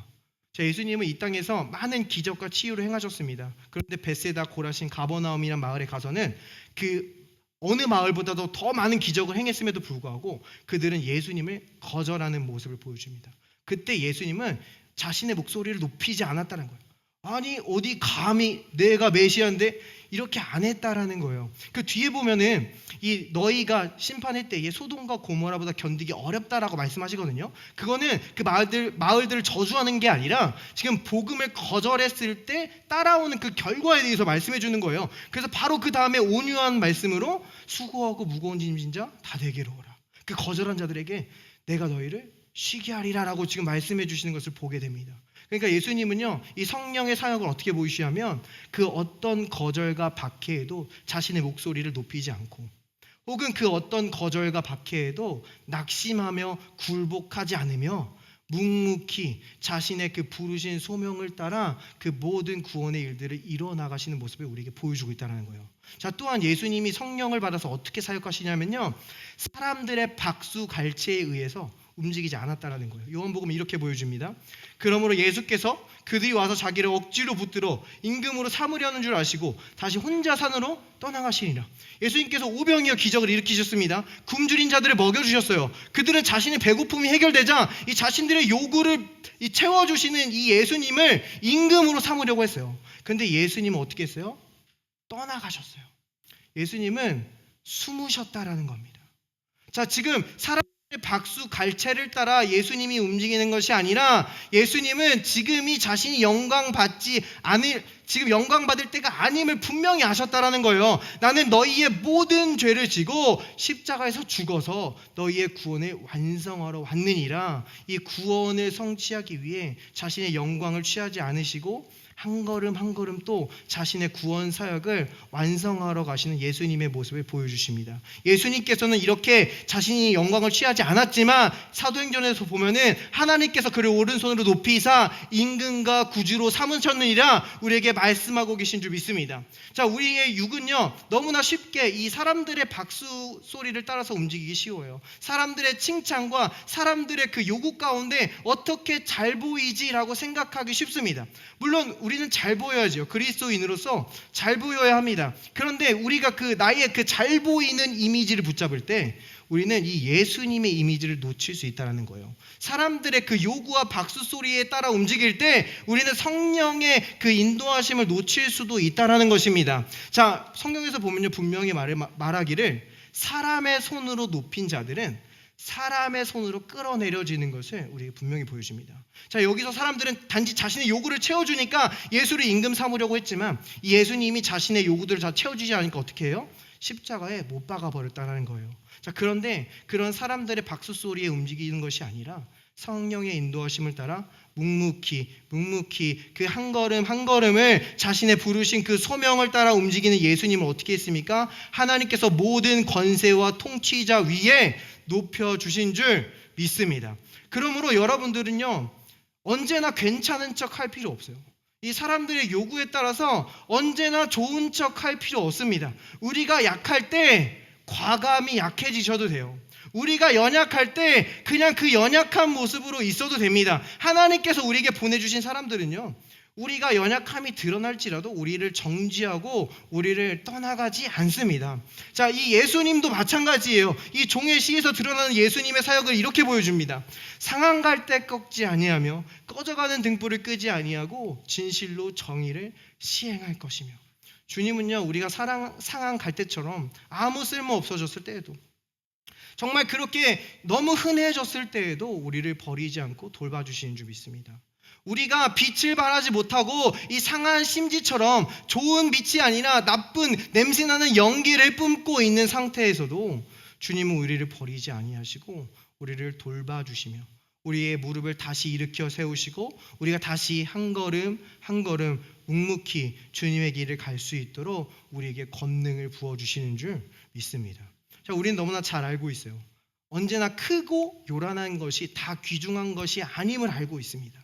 자, 예수님은 이 땅에서 많은 기적과 치유를 행하셨습니다. 그런데 베세다, 고라신, 가버나움이라는 마을에 가서는 그 어느 마을보다도 더 많은 기적을 행했음에도 불구하고 그들은 예수님을 거절하는 모습을 보여줍니다. 그때 예수님은 자신의 목소리를 높이지 않았다는 거예요. 아니, 어디 감히 내가 메시아인데 이렇게 안 했다라는 거예요. 그 뒤에 보면은 이 너희가 심판할 때에 소돔과 고모라보다 견디기 어렵다라고 말씀하시거든요. 그거는 그 마을들을 저주하는 게 아니라 지금 복음을 거절했을 때 따라오는 그 결과에 대해서 말씀해 주는 거예요. 그래서 바로 그 다음에 온유한 말씀으로 수고하고 무거운 짐진 자 다 내게로 오라. 그 거절한 자들에게 내가 너희를 쉬게 하리라 라고 지금 말씀해 주시는 것을 보게 됩니다. 그러니까 예수님은요, 이 성령의 사역을 어떻게 보이시냐면 그 어떤 거절과 박해에도 자신의 목소리를 높이지 않고, 혹은 그 어떤 거절과 박해에도 낙심하며 굴복하지 않으며 묵묵히 자신의 그 부르신 소명을 따라 그 모든 구원의 일들을 이뤄나가시는 모습을 우리에게 보여주고 있다는 거예요. 자, 또한 예수님이 성령을 받아서 어떻게 사역하시냐면요, 사람들의 박수갈채에 의해서 움직이지 않았다는 거예요. 요한복음은 이렇게 보여줍니다. 그러므로 예수께서 그들이 와서 자기를 억지로 붙들어 임금으로 삼으려는 줄 아시고 다시 혼자 산으로 떠나가시니라. 예수님께서 오병이어 기적을 일으키셨습니다. 굶주린 자들을 먹여주셨어요. 그들은 자신의 배고픔이 해결되자 이 자신들의 요구를 채워주시는 이 예수님을 임금으로 삼으려고 했어요. 그런데 예수님은 어떻게 했어요? 떠나가셨어요. 예수님은 숨으셨다라는 겁니다. 자, 지금 사람들의 박수 갈채를 따라 예수님이 움직이는 것이 아니라 예수님은 지금이 자신이 지금 영광 받을 때가 아님을 분명히 아셨다라는 거예요. 나는 너희의 모든 죄를 지고 십자가에서 죽어서 너희의 구원을 완성하러 왔느니라. 이 구원을 성취하기 위해 자신의 영광을 취하지 않으시고 한 걸음 한 걸음 또 자신의 구원 사역을 완성하러 가시는 예수님의 모습을 보여주십니다. 예수님께서는 이렇게 자신이 영광을 취하지 않았지만 사도행전에서 보면은 하나님께서 그를 오른손으로 높이사 임금과 구주로 삼으셨느니라 우리에게 말씀하고 계신 줄 믿습니다. 자, 우리의 육은요, 너무나 쉽게 이 사람들의 박수 소리를 따라서 움직이기 쉬워요. 사람들의 칭찬과 사람들의 그 요구 가운데 어떻게 잘 보이지라고 생각하기 쉽습니다. 물론 우리는 잘 보여야죠. 그리스도인으로서 잘 보여야 합니다. 그런데 우리가 나의 그 잘 보이는 이미지를 붙잡을 때 우리는 이 예수님의 이미지를 놓칠 수 있다는 거예요. 사람들의 그 요구와 박수 소리에 따라 움직일 때 우리는 성령의 그 인도하심을 놓칠 수도 있다는 것입니다. 자, 성경에서 보면요, 분명히 말하기를 사람의 손으로 높인 자들은 사람의 손으로 끌어내려지는 것을 우리에게 분명히 보여줍니다. 자, 여기서 사람들은 단지 자신의 요구를 채워주니까 예수를 임금 삼으려고 했지만 이 예수님이 자신의 요구들을 다 채워주지 않으니까 어떻게 해요? 십자가에 못 박아버렸다는 거예요. 자, 그런데 그런 사람들의 박수 소리에 움직이는 것이 아니라 성령의 인도하심을 따라 묵묵히 그 한 걸음 한 걸음을 자신의 부르신 그 소명을 따라 움직이는 예수님을 어떻게 했습니까? 하나님께서 모든 권세와 통치자 위에 높여주신 줄 믿습니다. 그러므로 여러분들은요, 언제나 괜찮은 척 할 필요 없어요. 이 사람들의 요구에 따라서 언제나 좋은 척 할 필요 없습니다. 우리가 약할 때 과감히 약해지셔도 돼요. 우리가 연약할 때 그냥 그 연약한 모습으로 있어도 됩니다. 하나님께서 우리에게 보내주신 사람들은요, 우리가 연약함이 드러날지라도 우리를 정지하고 우리를 떠나가지 않습니다. 자, 이 예수님도 마찬가지예요. 이 종의 시에서 드러나는 예수님의 사역을 이렇게 보여줍니다. 상한 갈 때 꺾지 아니하며 꺼져가는 등불을 끄지 아니하고 진실로 정의를 시행할 것이며. 주님은요, 우리가 상한 갈 때처럼 아무 쓸모 없어졌을 때에도, 정말 그렇게 너무 흔해졌을 때에도 우리를 버리지 않고 돌봐주시는 줄 믿습니다. 우리가 빛을 발하지 못하고 이 상한 심지처럼 좋은 빛이 아니라 나쁜 냄새나는 연기를 뿜고 있는 상태에서도 주님은 우리를 버리지 아니하시고 우리를 돌봐주시며 우리의 무릎을 다시 일으켜 세우시고 우리가 다시 한 걸음 한 걸음 묵묵히 주님의 길을 갈 수 있도록 우리에게 권능을 부어주시는 줄 믿습니다. 자, 우리는 너무나 잘 알고 있어요. 언제나 크고 요란한 것이 다 귀중한 것이 아님을 알고 있습니다.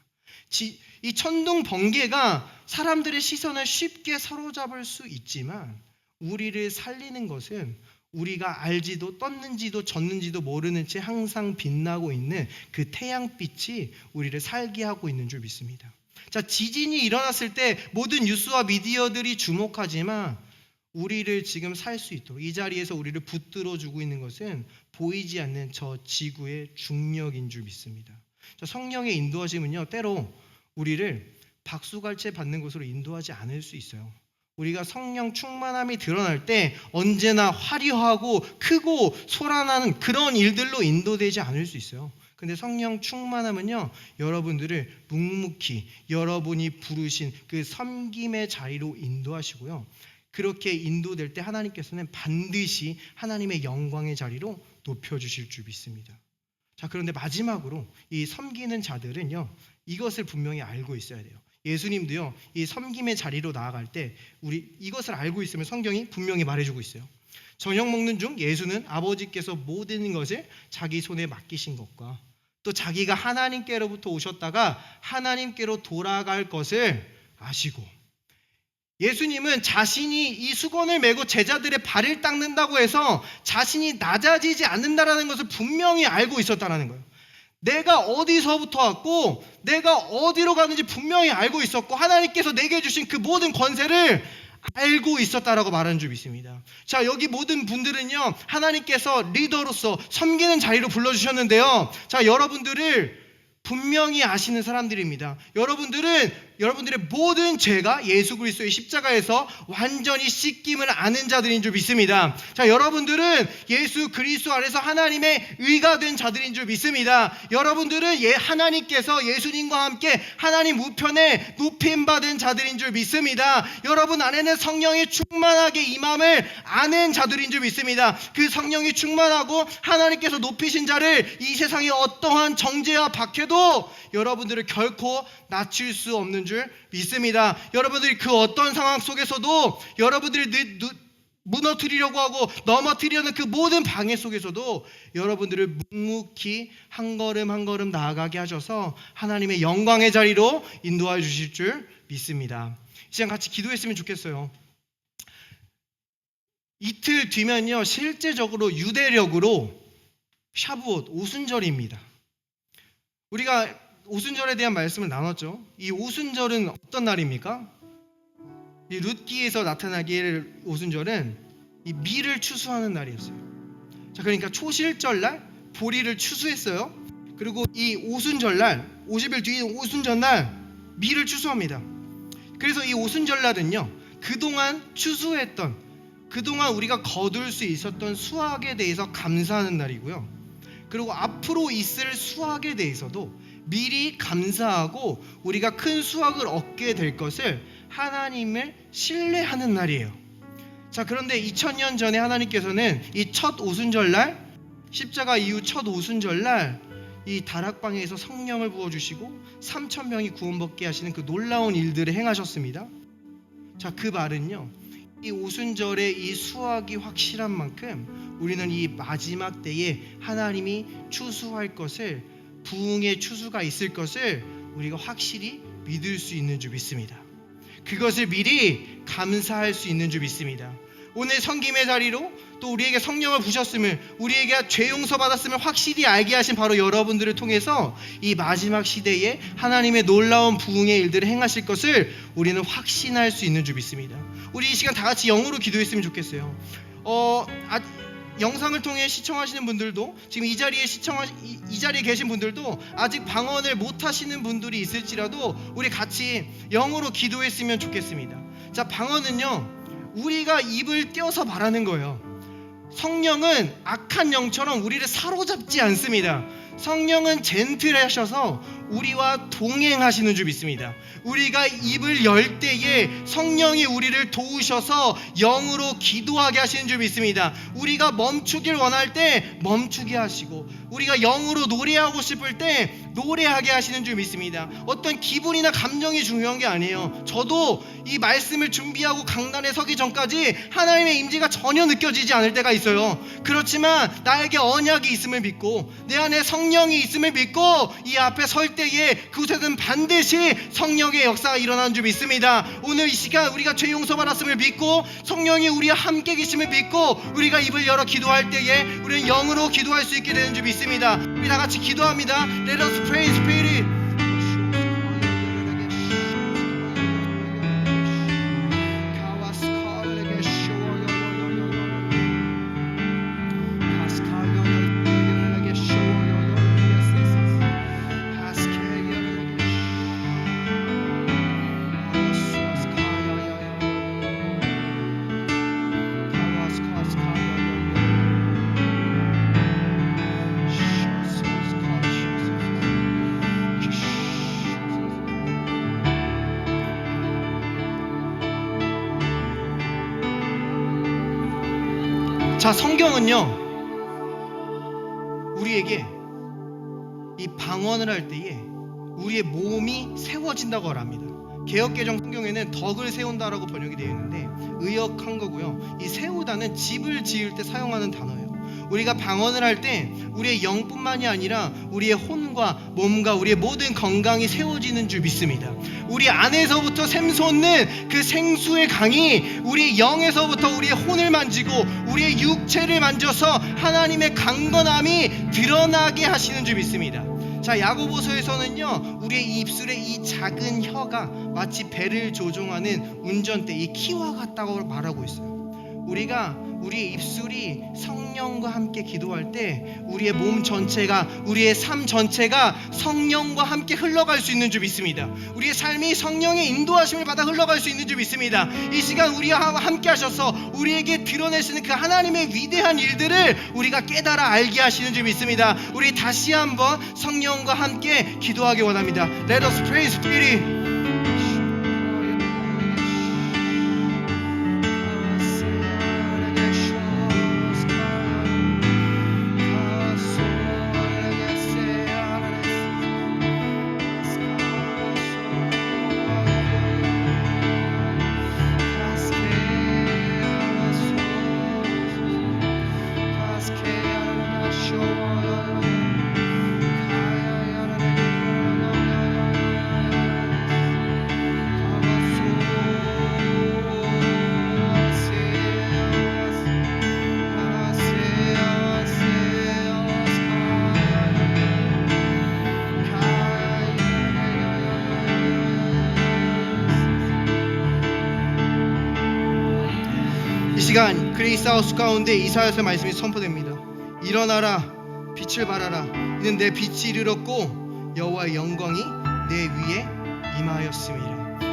이 천둥 번개가 사람들의 시선을 쉽게 사로잡을 수 있지만 우리를 살리는 것은 우리가 알지도 떴는지도 졌는지도 모르는 채 항상 빛나고 있는 그 태양빛이 우리를 살게 하고 있는 줄 믿습니다. 자, 지진이 일어났을 때 모든 뉴스와 미디어들이 주목하지만 우리를 지금 살 수 있도록 이 자리에서 우리를 붙들어주고 있는 것은 보이지 않는 저 지구의 중력인 줄 믿습니다. 자, 성령의 인도하심은요, 때로 우리를 박수갈채 받는 곳으로 인도하지 않을 수 있어요. 우리가 성령 충만함이 드러날 때 언제나 화려하고 크고 소란하는 그런 일들로 인도되지 않을 수 있어요. 근데 성령 충만함은요, 여러분들을 묵묵히 여러분이 부르신 그 섬김의 자리로 인도하시고요, 그렇게 인도될 때 하나님께서는 반드시 하나님의 영광의 자리로 높여주실 줄 믿습니다. 자, 그런데 마지막으로 이 섬기는 자들은요, 이것을 분명히 알고 있어야 돼요. 예수님도요, 이 섬김의 자리로 나아갈 때 우리 이것을 알고 있으면 성경이 분명히 말해주고 있어요. 저녁 먹는 중 예수는 아버지께서 모든 것을 자기 손에 맡기신 것과 또 자기가 하나님께로부터 오셨다가 하나님께로 돌아갈 것을 아시고, 예수님은 자신이 이 수건을 메고 제자들의 발을 닦는다고 해서 자신이 낮아지지 않는다라는 것을 분명히 알고 있었다는 거예요. 내가 어디서부터 왔고 내가 어디로 가는지 분명히 알고 있었고, 하나님께서 내게 주신 그 모든 권세를 알고 있었다라고 말하는 줄 믿습니다. 자, 여기 모든 분들은요, 하나님께서 리더로서 섬기는 자리로 불러주셨는데요, 자, 여러분들을 분명히 아시는 사람들입니다. 여러분들의 모든 죄가 예수 그리스도의 십자가에서 완전히 씻김을 아는 자들인 줄 믿습니다. 자, 여러분들은 예수 그리스도 안에서 하나님의 의가 된 자들인 줄 믿습니다. 여러분들은 하나님께서 예수님과 함께 하나님 우편에 높임받은 자들인 줄 믿습니다. 여러분 안에는 성령이 충만하게 임함을 아는 자들인 줄 믿습니다. 그 성령이 충만하고 하나님께서 높이신 자를 이 세상에 어떠한 정죄와 박해도 여러분들을 결코 낮출 수 없는 줄 믿습니다. 여러분들이 그 어떤 상황 속에서도 여러분들이 무너뜨리려고 하고 넘어뜨리려는 그 모든 방해 속에서도 여러분들을 묵묵히 한 걸음 한 걸음 나아가게 하셔서 하나님의 영광의 자리로 인도해 주실 줄 믿습니다. 이 시간 같이 기도했으면 좋겠어요. 이틀 뒤면요, 실제적으로 유대력으로 샤부옷 오순절입니다. 우리가 오순절에 대한 말씀을 나눴죠. 이 오순절은 어떤 날입니까? 이 룻기에서 나타나길 오순절은 이 밀을 추수하는 날이었어요. 자, 그러니까 초실절날 보리를 추수했어요. 그리고 이 오순절날 50일 뒤에 오순절날 밀을 추수합니다. 그래서 이 오순절날은요, 그동안 추수했던, 그동안 우리가 거둘 수 있었던 수확에 대해서 감사하는 날이고요, 그리고 앞으로 있을 수확에 대해서도 미리 감사하고 우리가 큰 수확을 얻게 될 것을 하나님을 신뢰하는 날이에요. 자, 그런데 2000년 전에 하나님께서는 이 첫 오순절날, 십자가 이후 첫 오순절날 이 다락방에서 성령을 부어주시고 3000명이 구원받게 하시는 그 놀라운 일들을 행하셨습니다. 자, 그 말은요, 이 오순절의 이 수확이 확실한 만큼 우리는 이 마지막 때에 하나님이 추수할 것을, 부흥의 추수가 있을 것을 우리가 확실히 믿을 수 있는 줄 믿습니다. 그것을 미리 감사할 수 있는 줄 믿습니다. 오늘 섬김의 자리로 또 우리에게 성령을 부으셨음을, 우리에게 죄 용서 받았음을 확실히 알게 하신 바로 여러분들을 통해서 이 마지막 시대에 하나님의 놀라운 부흥의 일들을 행하실 것을 우리는 확신할 수 있는 줄 믿습니다. 우리 이 시간 다 같이 영으로 기도했으면 좋겠어요. 영상을 통해 시청하시는 분들도, 지금 이 자리에 계신 분들도 아직 방언을 못 하시는 분들이 있을지라도 우리 같이 영으로 기도했으면 좋겠습니다. 자, 방언은요, 우리가 입을 떼어서 말하는 거예요. 성령은 악한 영처럼 우리를 사로잡지 않습니다. 성령은 젠틀하셔서 우리와 동행하시는 줄 믿습니다. 우리가 입을 열 때에 성령이 우리를 도우셔서 영으로 기도하게 하시는 줄 믿습니다. 우리가 멈추길 원할 때 멈추게 하시고, 우리가 영으로 노래하고 싶을 때 노래하게 하시는 줄 믿습니다. 어떤 기분이나 감정이 중요한 게 아니에요. 저도 이 말씀을 준비하고 강단에 서기 전까지 하나님의 임재가 전혀 느껴지지 않을 때가 있어요. 그렇지만 나에게 언약이 있음을 믿고 내 안에 성령이 있음을 믿고 이 앞에 설 때에 그곳에는 반드시 성령의 역사가 일어나는 줄 믿습니다. 오늘 이 시간 우리가 죄 용서 받았음을 믿고 성령이 우리와 함께 계심을 믿고 우리가 입을 열어 기도할 때에 우리는 영으로 기도할 수 있게 되는 줄 믿습니다. 우리 다 같이 기도합니다. Let us pray in spirit. 자, 성경은요, 우리에게 이 방언을 할 때에 우리의 몸이 세워진다고 말합니다. 개역개정 성경에는 덕을 세운다라고 번역이 되어 있는데 의역한 거고요. 이 세우다는 집을 지을 때 사용하는 단어예요. 우리가 방언을 할 때 우리의 영뿐만이 아니라 우리의 혼과 몸과 우리의 모든 건강이 세워지는 줄 믿습니다. 우리 안에서부터 샘솟는 그 생수의 강이 우리 영에서부터 우리의 혼을 만지고 우리의 육체를 만져서 하나님의 강건함이 드러나게 하시는 줄 믿습니다. 자, 야고보서에서는요, 우리의 입술에 이 작은 혀가 마치 배를 조종하는 운전대, 이 키와 같다고 말하고 있어요. 우리가 우리의 입술이 성령과 함께 기도할 때 우리의 몸 전체가, 우리의 삶 전체가 성령과 함께 흘러갈 수 있는 줄 믿습니다. 우리의 삶이 성령의 인도하심을 받아 흘러갈 수 있는 줄 믿습니다. 이 시간 우리와 함께 하셔서 우리에게 드러내시는 그 하나님의 위대한 일들을 우리가 깨달아 알게 하시는 줄 믿습니다. 우리 다시 한번 성령과 함께 기도하기 원합니다. Let us pray, Spirit. 이 시간 그레이스하우스 가운데 이사야서 말씀이 선포됩니다. 일어나라, 빛을 발하라. 이는 내 빛이 이르렀고 여호와의 영광이 내 위에 임하였습니다.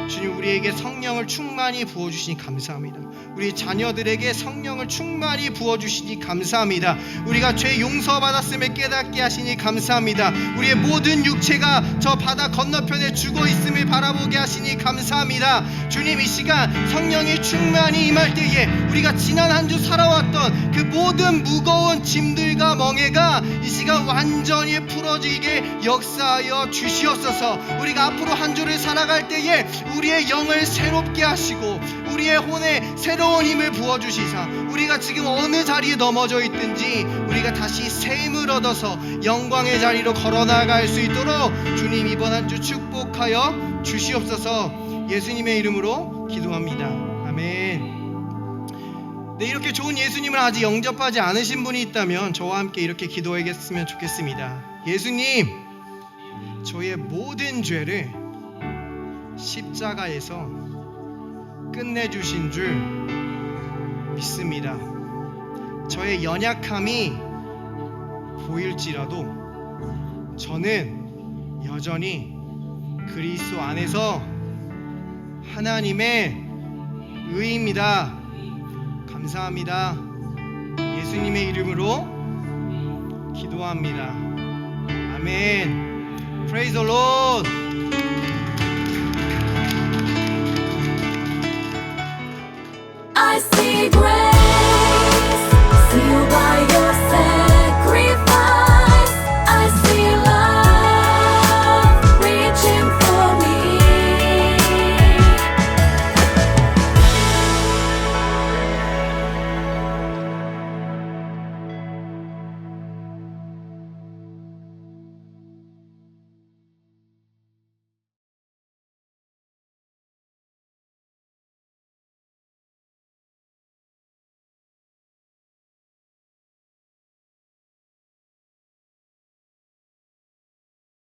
주님, 우리에게 성령을 충만히 부어주시니 감사합니다. 우리 자녀들에게 성령을 충만히 부어주시니 감사합니다. 우리가 죄 용서받았음을 깨닫게 하시니 감사합니다. 우리의 모든 육체가 저 바다 건너편에 죽어있음을 바라보게 하시니 감사합니다. 주님, 이 시간 성령이 충만히 임할 때에 우리가 지난 한 주 살아왔던 그 모든 무거운 짐들과 멍에가 이 시간 완전히 풀어지게 역사하여 주시옵소서. 우리가 앞으로 한 주를 살아갈 때에 우리의 영을 새롭게 하시고 우리의 혼에 새로운 힘을 부어주시사 우리가 지금 어느 자리에 넘어져 있든지 우리가 다시 새 힘을 얻어서 영광의 자리로 걸어나갈 수 있도록 주님, 이번 한 주 축복하여 주시옵소서. 예수님의 이름으로 기도합니다. 아멘. 네, 이렇게 좋은 예수님을 아직 영접하지 않으신 분이 있다면 저와 함께 이렇게 기도하겠으면 좋겠습니다. 예수님, 저의 모든 죄를 십자가에서 끝내주신 줄 믿습니다. 저의 연약함이 보일지라도 저는 여전히 그리스도 안에서 하나님의 의입니다. 감사합니다. 예수님의 이름으로 기도합니다. 아멘. Praise the Lord.